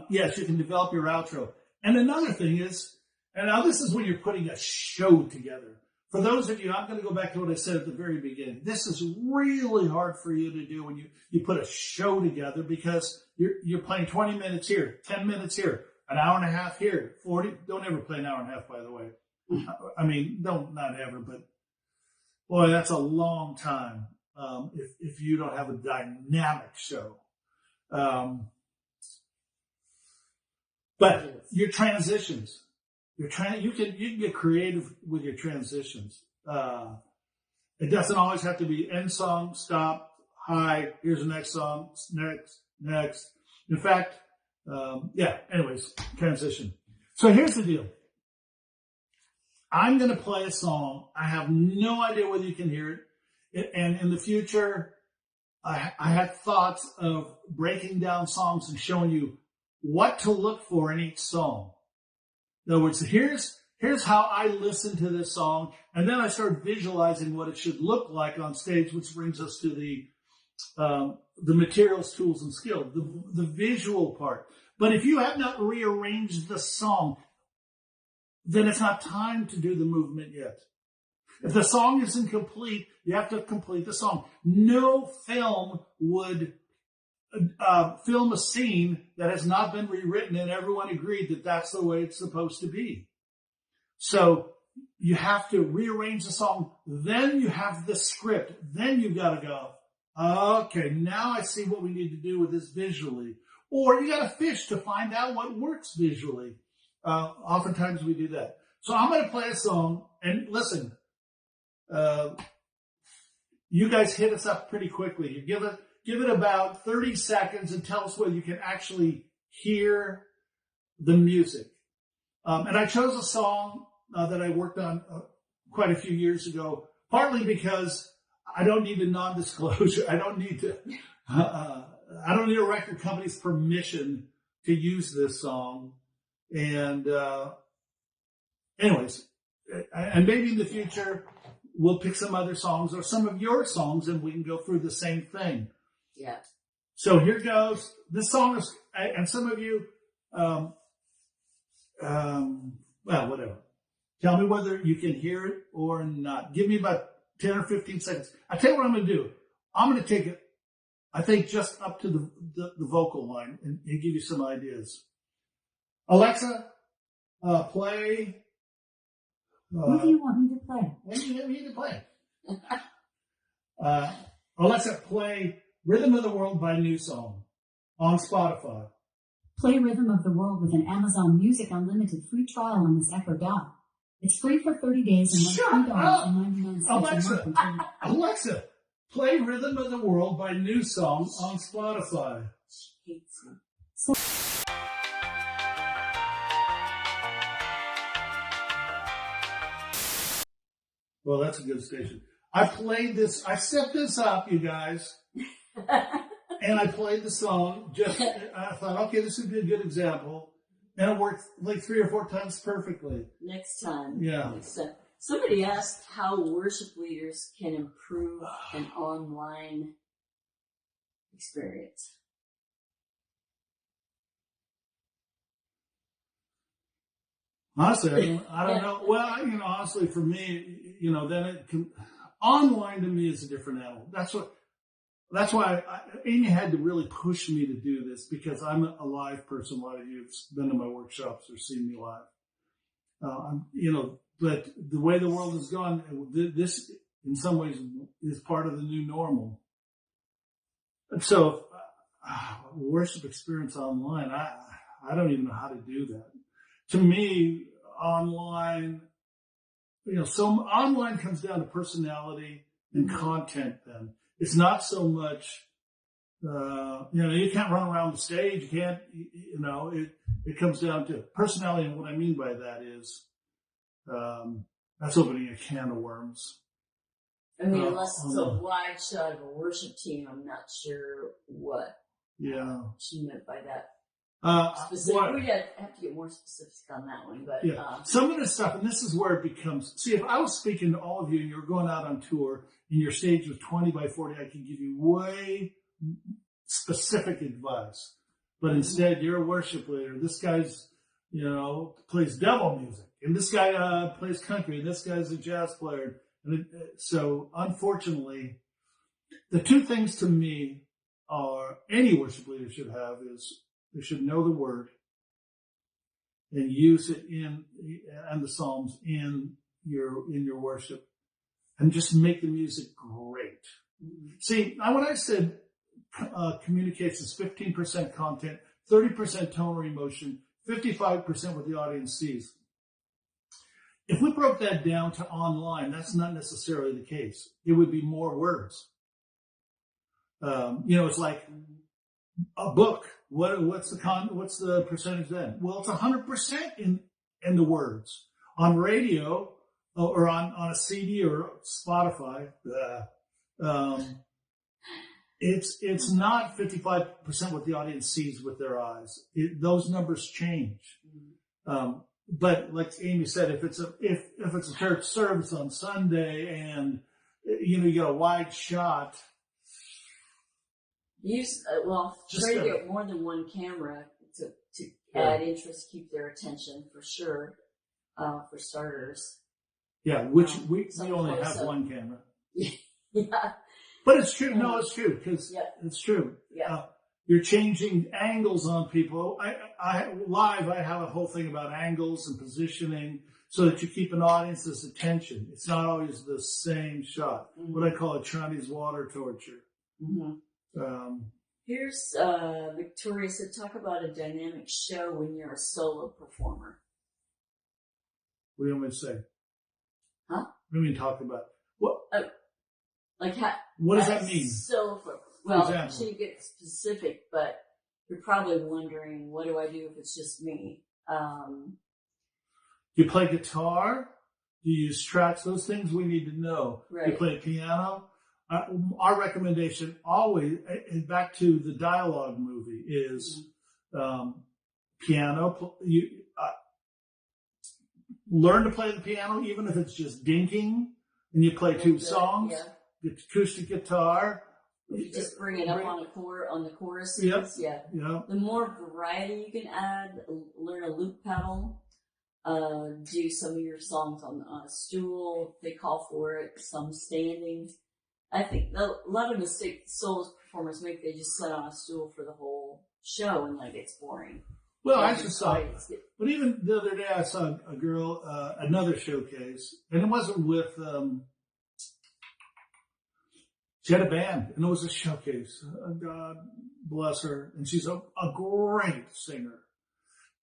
Yes, you can develop your outro. And another thing is, and now this is when you're putting a show together. For those of you, I'm going to go back to what I said at the very beginning. This is really hard for you to do when you put a show together because you're playing 20 minutes here, 10 minutes here, an hour and a half here, 40. Don't ever play an hour and a half, by the way. I mean, not ever, but boy, that's a long time if you don't have a dynamic show. But your transitions, you can get creative with your transitions. It doesn't always have to be end song, stop, hi, here's the next song, next. In fact, anyways, transition. So here's the deal. I'm going to play a song. I have no idea whether you can hear it. And in the future, I had thoughts of breaking down songs and showing you what to look for in each song. In other words, here's how I listen to this song. And then I start visualizing what it should look like on stage, which brings us to the materials, tools, and skill, the visual part. But if you have not rearranged the song, then it's not time to do the movement yet. If the song isn't complete, you have to complete the song. No film would film a scene that has not been rewritten and everyone agreed that that's the way it's supposed to be. So you have to rearrange the song. Then you have the script. Then you've got to go, okay, now I see what we need to do with this visually. Or you got to fish to find out what works visually. Oftentimes we do that. So I'm going to play a song, and listen, you guys hit us up pretty quickly. You give it about 30 seconds and tell us whether you can actually hear the music. And I chose a song that I worked on quite a few years ago, partly because I don't need a non-disclosure. I don't need to. I don't need a record company's permission to use this song. And anyways, and maybe in the future we'll pick some other songs or some of your songs, and we can go through the same thing. Yeah. So here goes. This song is, and some of you, well, whatever. Tell me whether you can hear it or not. Give me about 10 or 15 seconds. I'll tell you what I'm going to do. I'm going to take it, I think, just up to the vocal line and give you some ideas. Alexa, play. What do you want me to play? What do you want me to play? Alexa, play Rhythm of the World by New Song on Spotify. Play Rhythm of the World with an Amazon Music Unlimited free trial on this Echo Dot. It's free for 30 days and $3.99 a month. Alexa, play Rhythm of the World by New Song on Spotify. Well, that's a good station. I played this. I set this up, you guys, and I played the song. I thought, okay, this would be a good example, and it worked like 3 or 4 times perfectly. Next time. Yeah. Next time. Somebody asked how worship leaders can improve an online experience. Honestly, I don't know. Well, honestly, for me, then it can. Online to me is a different animal. That's why Amy had to really push me to do this, because I'm a live person. A lot of you have been to my workshops or seen me live. But the way the world has gone, this in some ways is part of the new normal. And so, worship experience online, I don't even know how to do that. To me, online, so online comes down to personality and content then. It's not so much, you can't run around the stage. You can't, it comes down to personality. And what I mean by that is, that's opening a can of worms. I mean, unless it's a wide shot of a worship team, I'm not sure what she meant by that. Specific. We'd have to get more specific on that one, but some of this stuff, and this is where it becomes. See, if I was speaking to all of you, and you're going out on tour, and your stage was 20 by 40, I could give you way specific advice. But instead, you're a worship leader. This guy's, plays devil music, and this guy plays country, and this guy's a jazz player. And so, unfortunately, the two things to me are any worship leader should have is. They should know the word and use it and the Psalms in your worship, and just make the music great. See, when I said communications, 15% content, 30% tone or emotion, 55% what the audience sees. If we broke that down to online, that's not necessarily the case. It would be more words. It's like a book. What's the percentage then? Well, it's 100% in the words. On radio or on a CD or Spotify, it's not 55% what the audience sees with their eyes. Those numbers change. But like Amy said, if it's a church service on Sunday and you get a wide shot. Try to get more than one camera to add interest, keep their attention for sure, for starters. Yeah, which we only have one camera. Yeah. But it's true. No, it's true, because it's true. Yeah. You're changing angles on people. I have a whole thing about angles and positioning so that you keep an audience's attention. It's not always the same shot. Mm-hmm. What I call a Chinese water torture. Mm-hmm. Here's Victoria said, talk about a dynamic show when you're a solo performer. What do you want me to say? Huh? What do you mean talk about? What? What does that mean? Solo. Well, she gets specific, but you're probably wondering, what do I do if it's just me? You play guitar? Do you use tracks? Those things we need to know. Right. You play piano? our recommendation always, back to the dialogue movie, is piano. You learn to play the piano, even if it's just dinking, and you play two songs. Get acoustic guitar. You just bring it up on the choruses. Yep. The more variety you can add, learn a loop pedal. Do some of your songs on a stool if they call for it, some standing. I think a lot of mistakes soloist performers make, they just sit on a stool for the whole show and like it's boring. Well, I just saw it. But even the other day I saw a girl, another showcase, and it wasn't with, she had a band, and it was a showcase. God bless her. And she's a great singer.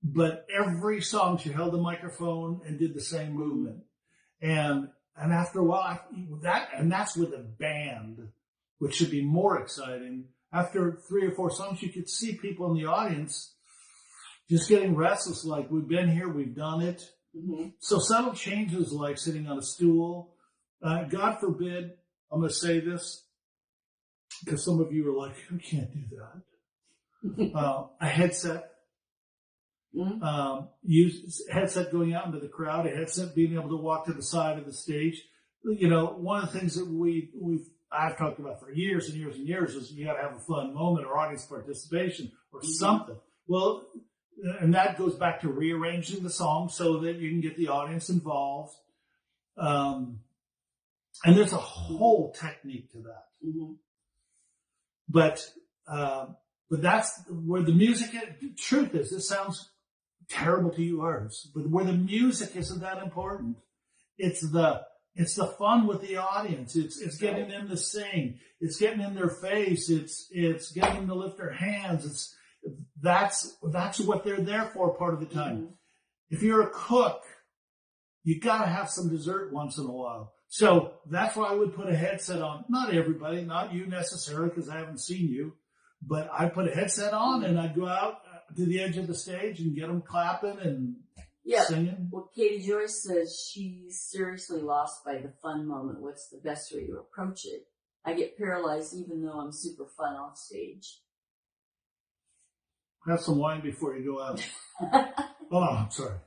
But every song she held the microphone and did the same movement. And after a while, that's with a band, which should be more exciting. After 3 or 4 songs, you could see people in the audience just getting restless, like, we've been here, we've done it. Mm-hmm. So subtle changes like sitting on a stool. God forbid, I'm going to say this, because some of you are like, you can't do that. A headset. Use headset going out into the crowd, a headset being able to walk to the side of the stage. You know, one of the things that I've talked about for years and years and years is you got to have a fun moment or audience participation or something. Well, and that goes back to rearranging the song so that you can get the audience involved. And there's a whole technique to that. Mm-hmm. But that's where the music, truth is, this sounds terrible to you artists, but where the music isn't that important. It's the fun with the audience. It's getting them to sing. It's getting in their face. It's getting them to lift their hands. That's what they're there for part of the time. Mm-hmm. If you're a cook, you gotta have some dessert once in a while. So that's why I would put a headset on. Not everybody, not you necessarily, because I haven't seen you, but I put a headset on and I'd go out to the edge of the stage and get them clapping and singing. Well, Katie Joyce says she's seriously lost by the fun moment. What's the best way to approach it? I get paralyzed even though I'm super fun off stage. Have some wine before you go out. Oh, I'm sorry.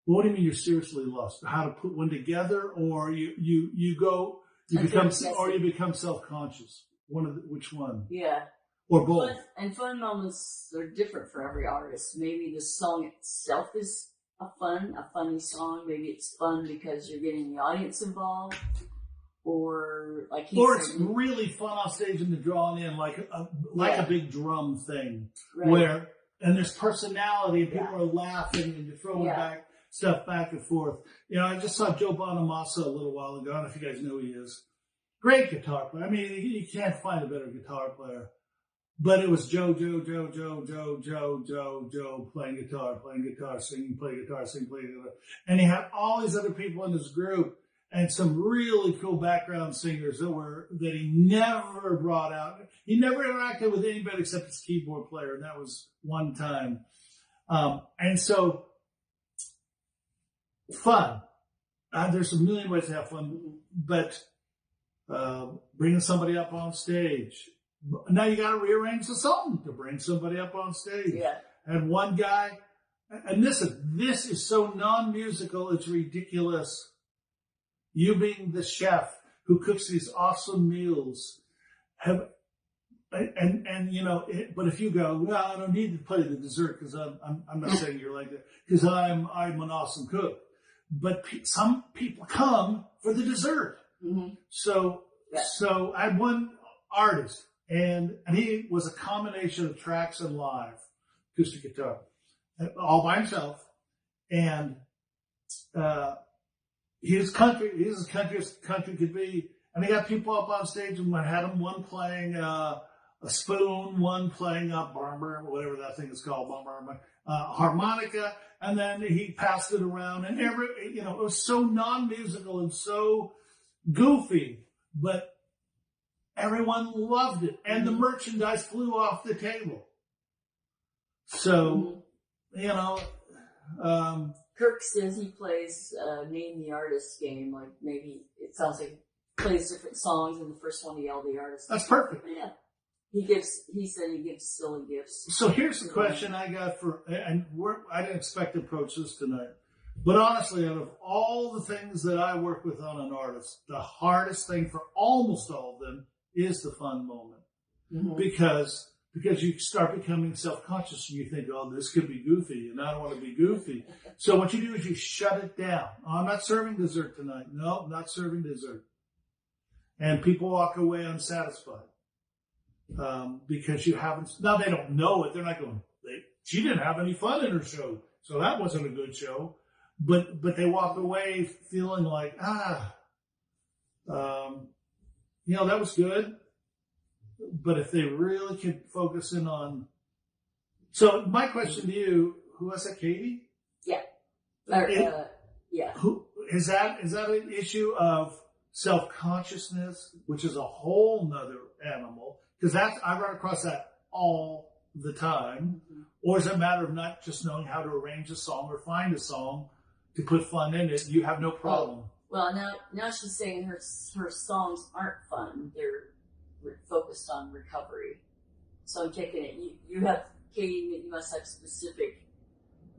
What do you mean you're seriously lost? How to put one together, or you become self-conscious? Which one? Yeah. Or both? Fun moments are different for every artist. Maybe the song itself is a funny song. Maybe it's fun because you're getting the audience involved. Or it's really fun off stage and they're drawn in like a big drum thing, right. And there's personality and people are laughing and you're throwing stuff back and forth. You know, I just saw Joe Bonamassa a little while ago. I don't know if you guys know who he is. Great guitar player. I mean, you can't find a better guitar player. But it was Joe playing guitar, singing, playing guitar. And he had all these other people in his group. And some really cool background singers that he never brought out. He never interacted with anybody except his keyboard player, and that was one time. And so, fun. There's a million ways to have fun, but bringing somebody up on stage. Now you got to rearrange the song to bring somebody up on stage. Yeah. And one guy, and this is so non-musical, it's ridiculous. You being the chef who cooks these awesome meals, but if you go, well, I don't need to play the dessert because I'm not saying you're like that because I'm an awesome cook, but some people come for the dessert. Mm-hmm. So I had one artist and he was a combination of tracks and live acoustic guitar, all by himself, and He's as country as country could be. And he got people up on stage and had them one playing a spoon, one playing a whatever that thing is called, harmonica. And then he passed it around and it was so non-musical and so goofy, but everyone loved it. And the merchandise flew off the table. So, Kirk says he plays name the artist game. Like maybe it sounds like he plays different songs, and the first one to yell the artist. That's perfect. Yeah. He said he gives silly gifts. So here's the question I got I didn't expect to approach this tonight. But honestly, out of all the things that I work with on an artist, the hardest thing for almost all of them is the fun moment. Mm-hmm. Because you start becoming self-conscious and you think, oh, this could be goofy and I don't want to be goofy. So what you do is you shut it down. Oh, I'm not serving dessert tonight. No, I'm not serving dessert. And people walk away unsatisfied. Because you haven't, now they don't know it. They're not going, she didn't have any fun in her show. So that wasn't a good show. But they walk away feeling like, that was good. But if they really could focus in on, so my question to you, who was that, Katie? Yeah. Yeah. Who is that an issue of self-consciousness, which is a whole nother animal? Because I run across that all the time. Mm-hmm. Or is it a matter of not just knowing how to arrange a song or find a song to put fun in it? You have no problem. Well, now she's saying her songs aren't fun. They're focused on recovery. So I'm taking it. You have, Katie, you must have specific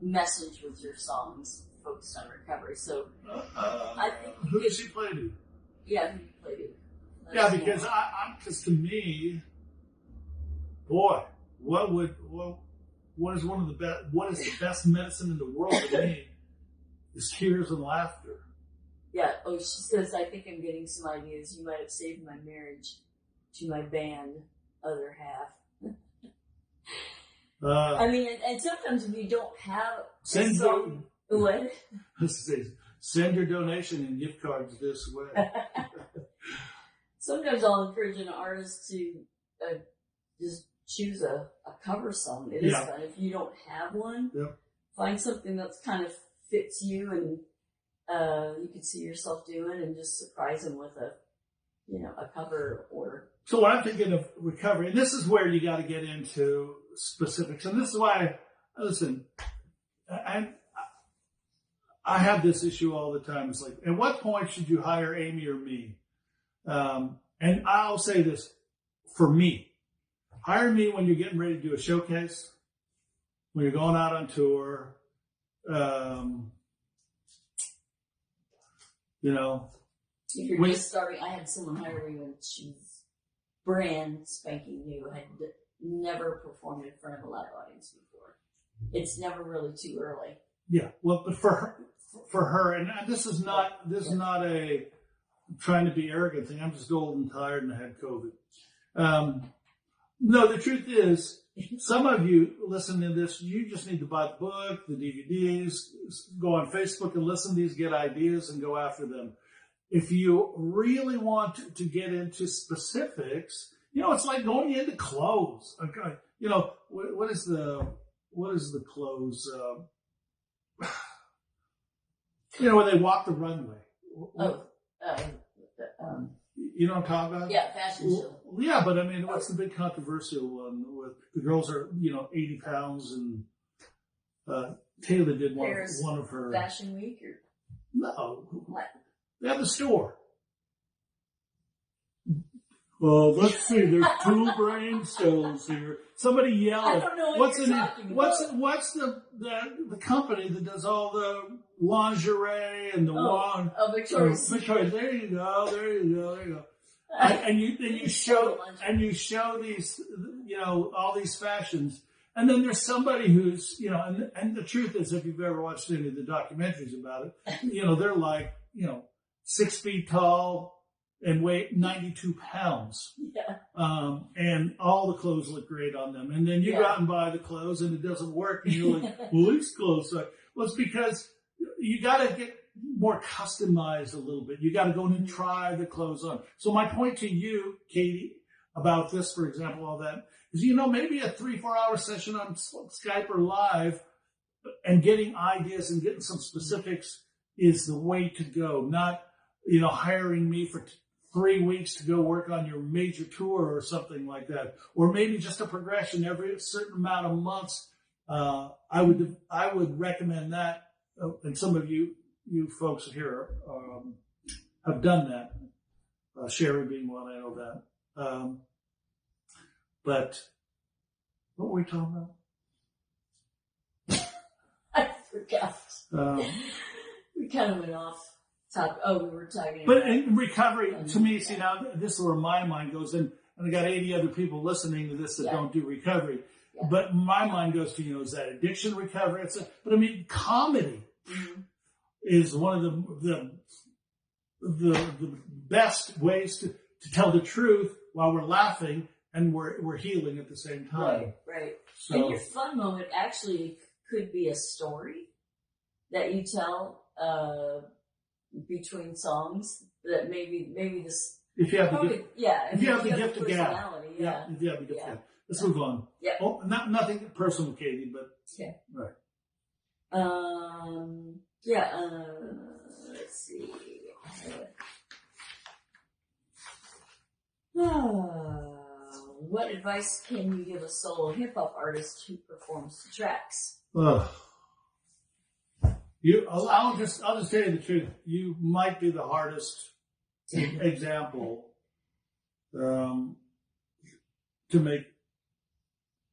message with your songs focused on recovery. So I think who does she play to? Yeah, who played it? Yeah, because because to me, boy, what is the best medicine in the world to me is tears and laughter. Yeah. Oh, she says, I think I'm getting some ideas. You might have saved my marriage to my band, other half. I mean, and sometimes if you don't have send your donation and gift cards this way. Sometimes I'll encourage an artist to just choose a cover song. It is fun. If you don't have one, find something that kind of fits you and you can see yourself doing, and just surprise them with a cover order. So when I'm thinking of recovery, and this is where you got to get into specifics, and this is why, listen, I have this issue all the time. It's like, at what point should you hire Amy or me? And I'll say this, for me, hire me when you're getting ready to do a showcase, when you're going out on tour, If you're just starting, I had someone hire me when she was brand spanking new, had never performed in front of a live audience before. It's never really too early. Yeah, well, but for her, and this is not a trying to be arrogant thing. I'm just old and tired, and I had COVID. No, the truth is, some of you listening to this, you just need to buy the book, the DVDs, go on Facebook and listen to these, get ideas, and go after them. If you really want to get into specifics, it's like going into clothes. Okay, what is the clothes? When they walk the runway. You know what I'm talking about? Yeah, fashion show. Yeah, but I mean, what's the big controversial one? With the girls are 80 pounds, and Taylor did one of her Fashion Week or no? What? They have the store. Well, let's see. There's 2 brain cells here. Somebody yell. I don't know what you're talking about. What's the company that does all the lingerie and the wand? Oh, Victoria's. Victoria's. There you go. And you show these, all these fashions. And then there's somebody who's, and the truth is, if you've ever watched any of the documentaries about it, they're like, 6 feet tall and weigh 92 pounds. Yeah. And all the clothes look great on them. And then you go out and buy the clothes and it doesn't work. And you're like, well, these clothes suck. Well, it's because you got to get more customized a little bit. You got to go in and try the clothes on. So my point to you, Katie, about this, for example, all that, is, maybe a 3-4 hour session on Skype or live and getting ideas and getting some specifics is the way to go. Not, hiring me for 3 weeks to go work on your major tour or something like that. Or maybe just a progression every certain amount of months. I would recommend that and some of you folks here have done that. Sherry being one, I know that. But what were we talking about? I forgot. We kind of went off topic. Oh, we were talking about. But in recovery, to me, see, now this is where my mind goes, and I got 80 other people listening to this that don't do recovery. Yeah. But my mind goes to, is that addiction recovery? But I mean, comedy is one of the best ways to tell the truth while we're laughing and we're healing at the same time. Right. So, and your fun moment actually could be a story that you tell between songs that maybe this. If you have the gift, if you have the gift of gab, if you have the gift of gab. Let's move on. Yeah. Oh, nothing personal, Katie, but okay. Right. Let's see. What advice can you give a solo hip hop artist who performs the tracks? I'll just tell you the truth. You might be the hardest example to make.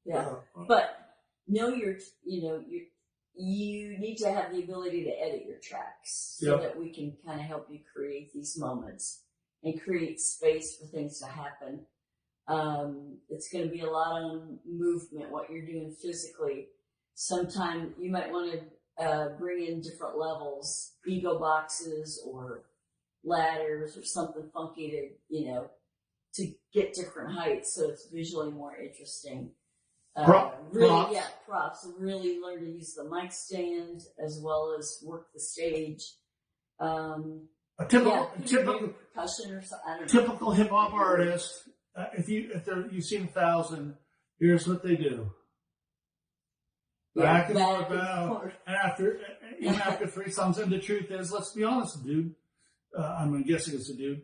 Yeah, but you need to have the ability to edit your tracks so that we can kind of help you create these moments and create space for things to happen. It's going to be a lot on movement, what you're doing physically. Sometimes you might want to bring in different levels, ego boxes or ladders or something funky to get different heights so it's visually more interesting. Props. Really learn to use the mic stand as well as work the stage. A typical percussion or something. I don't know. Typical hip hop artist. If you've seen 1,000, here's what they do. Back and forth. And after 3 songs, and the truth is, let's be honest, dude. I'm guessing it's a dude.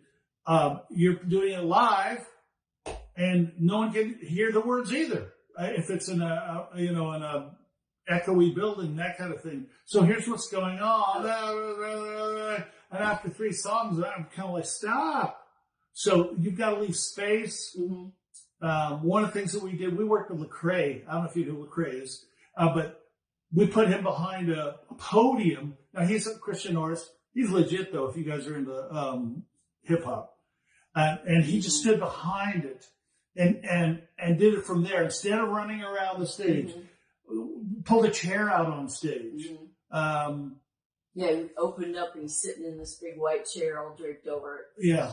You're doing it live, and no one can hear the words either. If it's in a echoey building, that kind of thing. So here's what's going on. And after 3 songs, I'm kind of like, stop. So you've got to leave space. Mm-hmm. One of the things that we did, we worked with Lecrae. I don't know if you know who Lecrae is, but we put him behind a podium. Now he's a Christian artist. He's legit though, if you guys are into hip hop. And he just stood behind it and did it from there. Instead of running around the stage, pulled a chair out on stage. Mm-hmm. He opened up and he's sitting in this big white chair all draped over it. Yeah.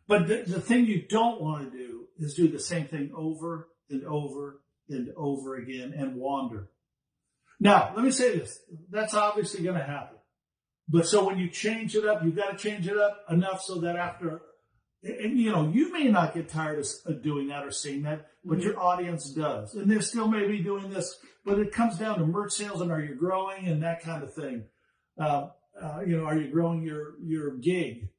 But the thing you don't want to do is do the same thing over and over and over again and wander. Now, let me say this. That's obviously going to happen. But so when you change it up, you've got to change it up enough so that after, and you may not get tired of doing that or seeing that, but your audience does. And they're still maybe doing this, but it comes down to merch sales and are you growing and that kind of thing. Are you growing your gig?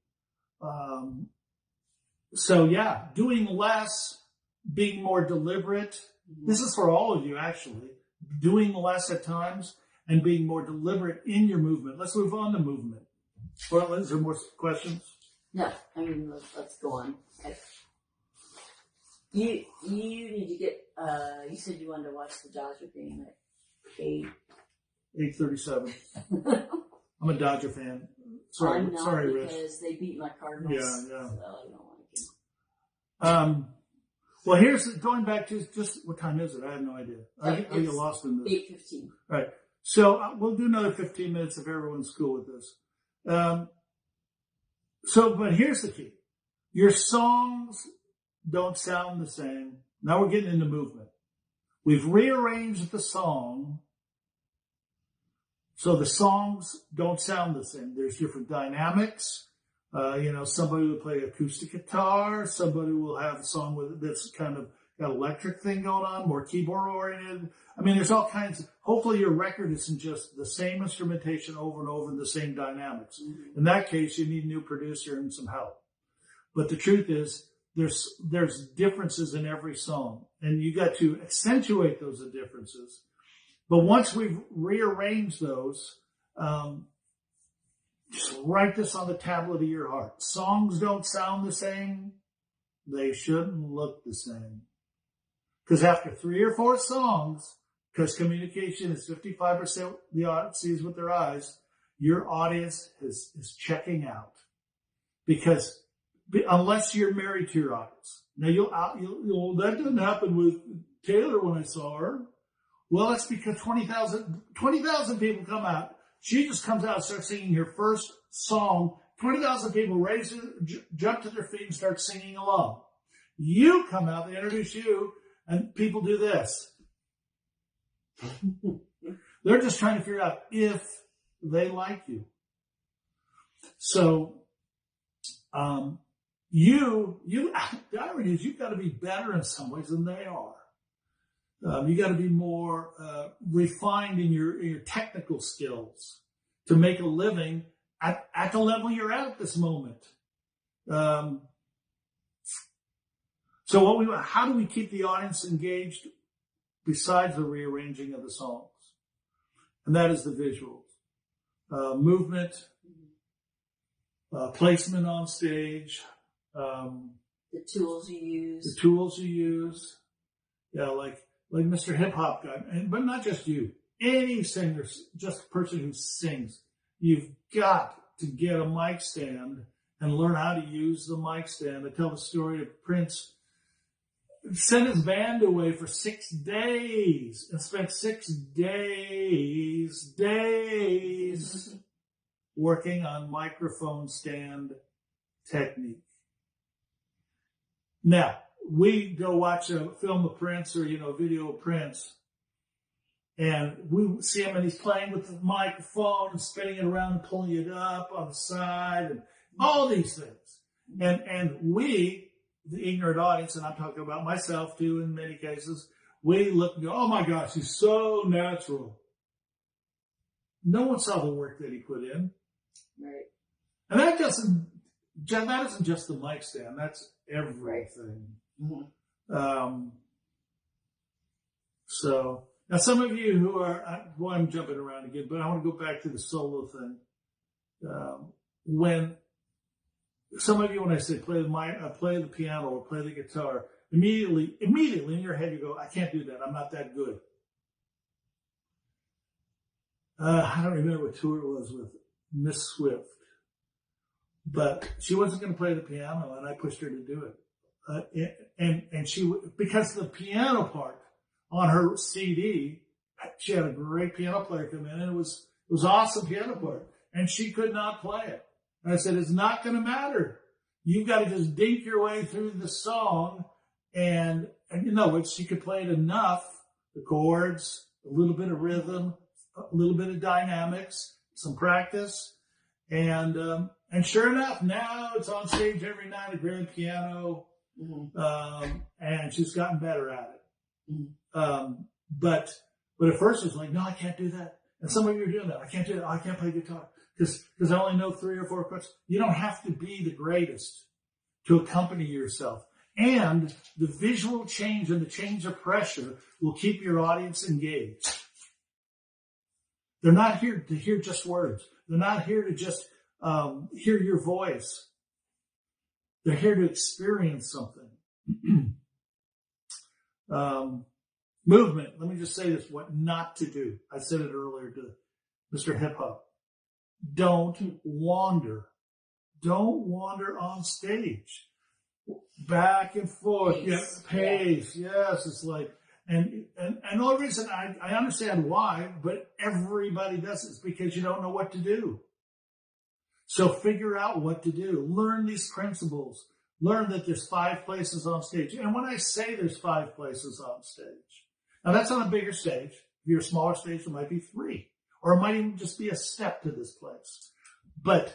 So yeah, doing less, being more deliberate. This is for all of you actually. Doing less at times and being more deliberate in your movement. Let's move on to movement. Well, is there more questions? No, I mean, let's go on. Okay. You need to get, you said you wanted to watch the Dodger game at 8:37. I'm a Dodger fan. Sorry, I'm not sorry, because Rich. they beat my Cardinals. Yeah. So I don't like it. Well, here's going back to just what time is it? I have no idea. I get lost in this. 8:15. Right. So we'll do another 15 minutes if everyone's cool with this. But here's the key. Your songs don't sound the same. Now we're getting into movement. We've rearranged the song so the songs don't sound the same. There's different dynamics. Somebody will play acoustic guitar. Somebody will have a song that's kind of got electric thing going on, more keyboard oriented. I mean, there's all kinds. Hopefully your record isn't just the same instrumentation over and over and the same dynamics. Mm-hmm. In that case, you need a new producer and some help. But the truth is there's differences in every song and you got to accentuate those differences. But once we've rearranged those, Just write this on the tablet of your heart. Songs don't sound the same. They shouldn't look the same. Because after 3 or 4 songs, because communication is 55% the audience sees with their eyes, your audience is checking out. Because unless you're married to your audience. Now that didn't happen with Taylor when I saw her. Well, that's because 20,000 people come out. She just comes out and starts singing her first song. 20,000 people jump to their feet and start singing along. You come out, they introduce you, and people do this. They're just trying to figure out if they like you. So, the irony is you've got to be better in some ways than they are. You got to be more refined in your technical skills to make a living at the level you're at this moment. So how do we keep the audience engaged besides the rearranging of the songs? And that is the visuals, movement, placement on stage, the tools you use. Yeah, like Mr. Hip Hop guy, but not just you. Any singer, just a person who sings, you've got to get a mic stand and learn how to use the mic stand. I tell the story of Prince sent his band away for 6 days and spent 6 days working on microphone stand technique. Now, we go watch a film of Prince or, a video of Prince, and we see him and he's playing with the microphone and spinning it around and pulling it up on the side and all these things. And we, the ignorant audience, and I'm talking about myself too in many cases, we look and go, oh my gosh, he's so natural. No one saw the work that he put in. Right. And that isn't just the mic stand, that's everything. Mm-hmm. So now some of you who are, well, I'm jumping around again, but I want to go back to the solo thing. When some of you, when I say play the piano or play the guitar, immediately in your head you go, I can't do that. I'm not that good. I don't remember what tour it was with Miss Swift, but she wasn't going to play the piano, and I pushed her to do it. And she, because the piano part on her CD, she had a great piano player come in, and it was awesome piano part, and she could not play it. And I said, it's not going to matter. You've got to just dink your way through the song, and she could play it enough, the chords, a little bit of rhythm, a little bit of dynamics, some practice, and sure enough, now it's on stage every night, a grand piano. Mm-hmm. And she's gotten better at it. Mm-hmm. But at first it's like, no, I can't do that. And some of you are doing that. I can't do that. I can't play guitar because I only know 3 or 4 chords. You don't have to be the greatest to accompany yourself. And the visual change and the change of pressure will keep your audience engaged. They're not here to hear just words. They're not here to just hear your voice. They're here to experience something. Movement. Let me just say this, what not to do. I said it earlier to Mr. Hip Hop. Don't wander. Don't wander on stage. Back and forth. Pace. Yes, it's like, and the only reason I understand why, but everybody does it is because you don't know what to do. So figure out what to do. Learn these principles. Learn that there's 5 places on stage. And when I say there's 5 places on stage, now that's on a bigger stage. If you're a smaller stage, it might be 3. Or it might even just be a step to this place. But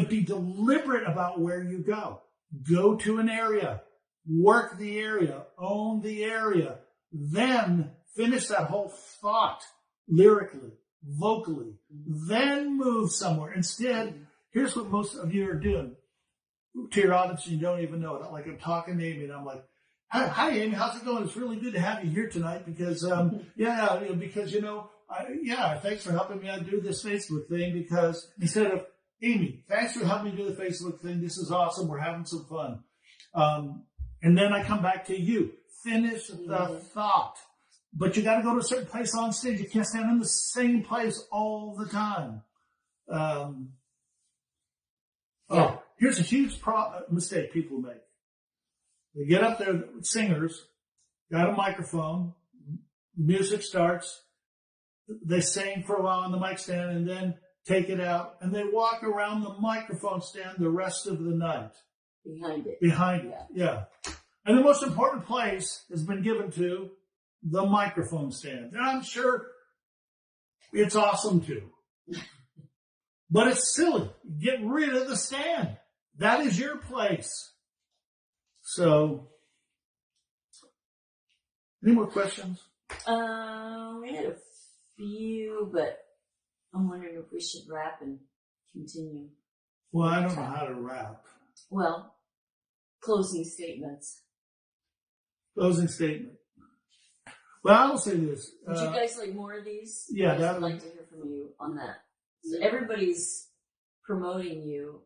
be deliberate about where you go. Go to an area. Work the area. Own the area. Then finish that whole thought lyrically, vocally. Then move somewhere. Instead, here's what most of you are doing to your audience, and you don't even know it. Like I'm talking to Amy, and I'm like, Hi, Amy. How's it going? It's really good to have you here tonight because, thanks for helping me out do this Facebook thing because instead of, Amy, thanks for helping me do the Facebook thing. This is awesome. We're having some fun. And then I come back to you. Finish the thought. But you got to go to a certain place on stage. You can't stand in the same place all the time. Here's a huge mistake people make. They get up there, singers, got a microphone, music starts, they sing for a while on the mic stand and then take it out, and they walk around the microphone stand the rest of the night. Behind it, yeah. And the most important place has been given to the microphone stand. And I'm sure it's awesome too. But it's silly. Get rid of the stand. That is your place. So, any more questions? We had a few, but I'm wondering if we should wrap and continue. Well, I don't know how to wrap. Well, closing statements. Closing statement. Well, I will say this. Would you guys like more of these? Yeah, I'd like to hear from you on that. So everybody's promoting you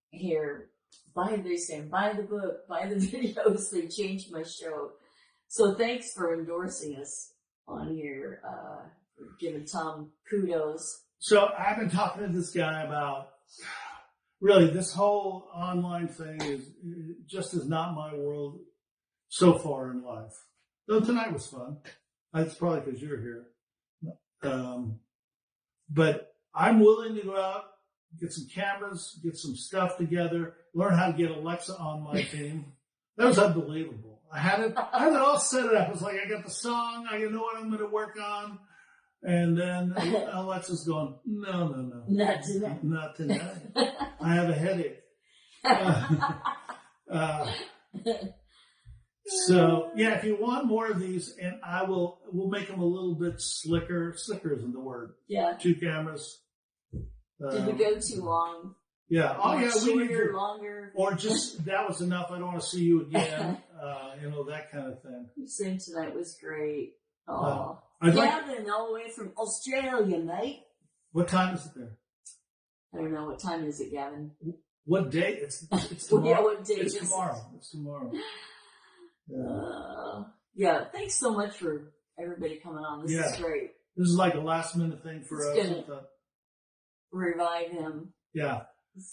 here. Buy the book, buy the videos. They changed my show. So thanks for endorsing us on here, for giving Tom kudos. So I've been talking to this guy about, really, this whole online thing is not my world so far in life. Though tonight was fun. That's probably because you're here. But I'm willing to go out, get some cameras, get some stuff together, learn how to get Alexa on my team. That was unbelievable. I had it all set up. It was like, I got the song, I know what I'm going to work on. And then Alexa's going, no. Not tonight. Not tonight. I have a headache. So, yeah, if you want more of these, and we'll make them a little bit slicker. Slicker isn't the word. Yeah. 2 cameras. Did we go too long? Yeah. Oh, yeah. Shorter, longer. Or just, that was enough. I don't want to see you again. That kind of thing. Same tonight was great. Oh. Gavin, all the way from Australia, mate. What time is it there? I don't know. What time is it, Gavin? What day? It's tomorrow. Yeah, what day it's is tomorrow. it? It's tomorrow. Yeah. Thanks so much for everybody coming on. This is great. This is like a last minute thing for us. Gonna revive him. Yeah.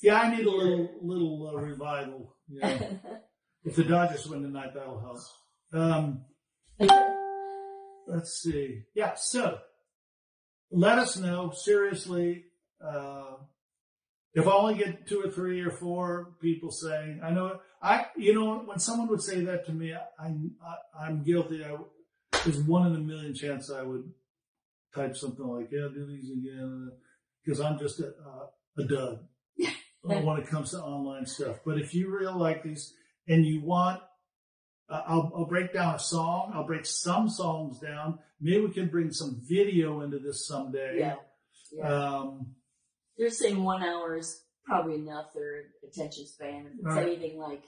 Yeah, I need a little revival. Yeah. If the Dodgers win tonight, that'll help. Let's see. Yeah, so let us know, seriously, if I only get 2 or 3 or 4 people saying, when someone would say that to me, I'm guilty. There's 1 in a million chance I would type something like, do these again, because I'm just a dud when it comes to online stuff. But if you really like these and you want, I'll break down a song. I'll break some songs down. Maybe we can bring some video into this someday. Yeah. They're saying 1 hour is probably enough. Their attention span. If it's anything like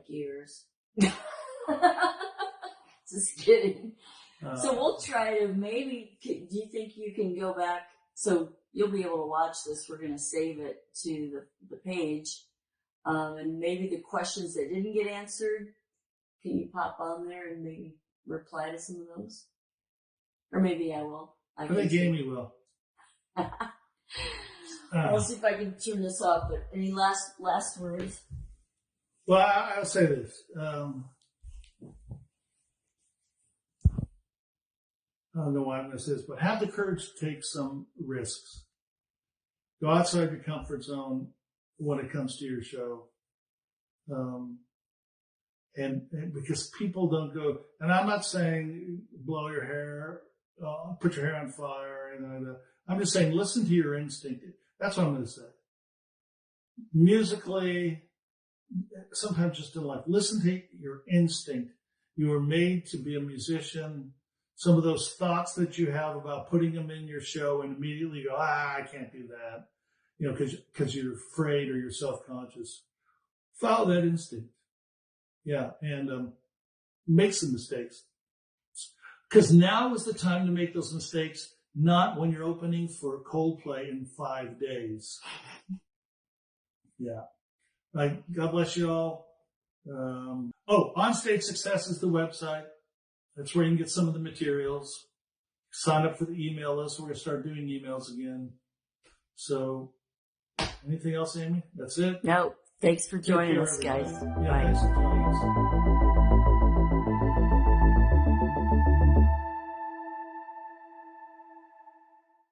yours. Just kidding. So we'll try to maybe. Do you think you can go back? So you'll be able to watch this. We're going to save it to the page. And maybe the questions that didn't get answered, can you pop on there and maybe reply to some of those? Or maybe I will. I think Amy will. I'll see if I can turn this off, but any last words? Well, I'll say this. I don't know why I'm going to say this, but have the courage to take some risks. Go outside your comfort zone when it comes to your show. And because people don't go, and I'm not saying blow your hair, put your hair on fire, or anything like that. I'm just saying listen to your instinct. That's what I'm going to say. Musically, sometimes just in life, listen to your instinct. You were made to be a musician. Some of those thoughts that you have about putting them in your show and immediately go, I can't do that. Because you're afraid or you're self-conscious. Follow that instinct. Yeah, and make some mistakes. Because now is the time to make those mistakes, not when you're opening for Coldplay in 5 days. Yeah. God bless you all. Onstage Success is the website. That's where you can get some of the materials. Sign up for the email list. We're going to start doing emails again. So, anything else, Amy? That's it? No. Thanks for joining us, everybody. guys. Yeah, Bye. thanks for joining us.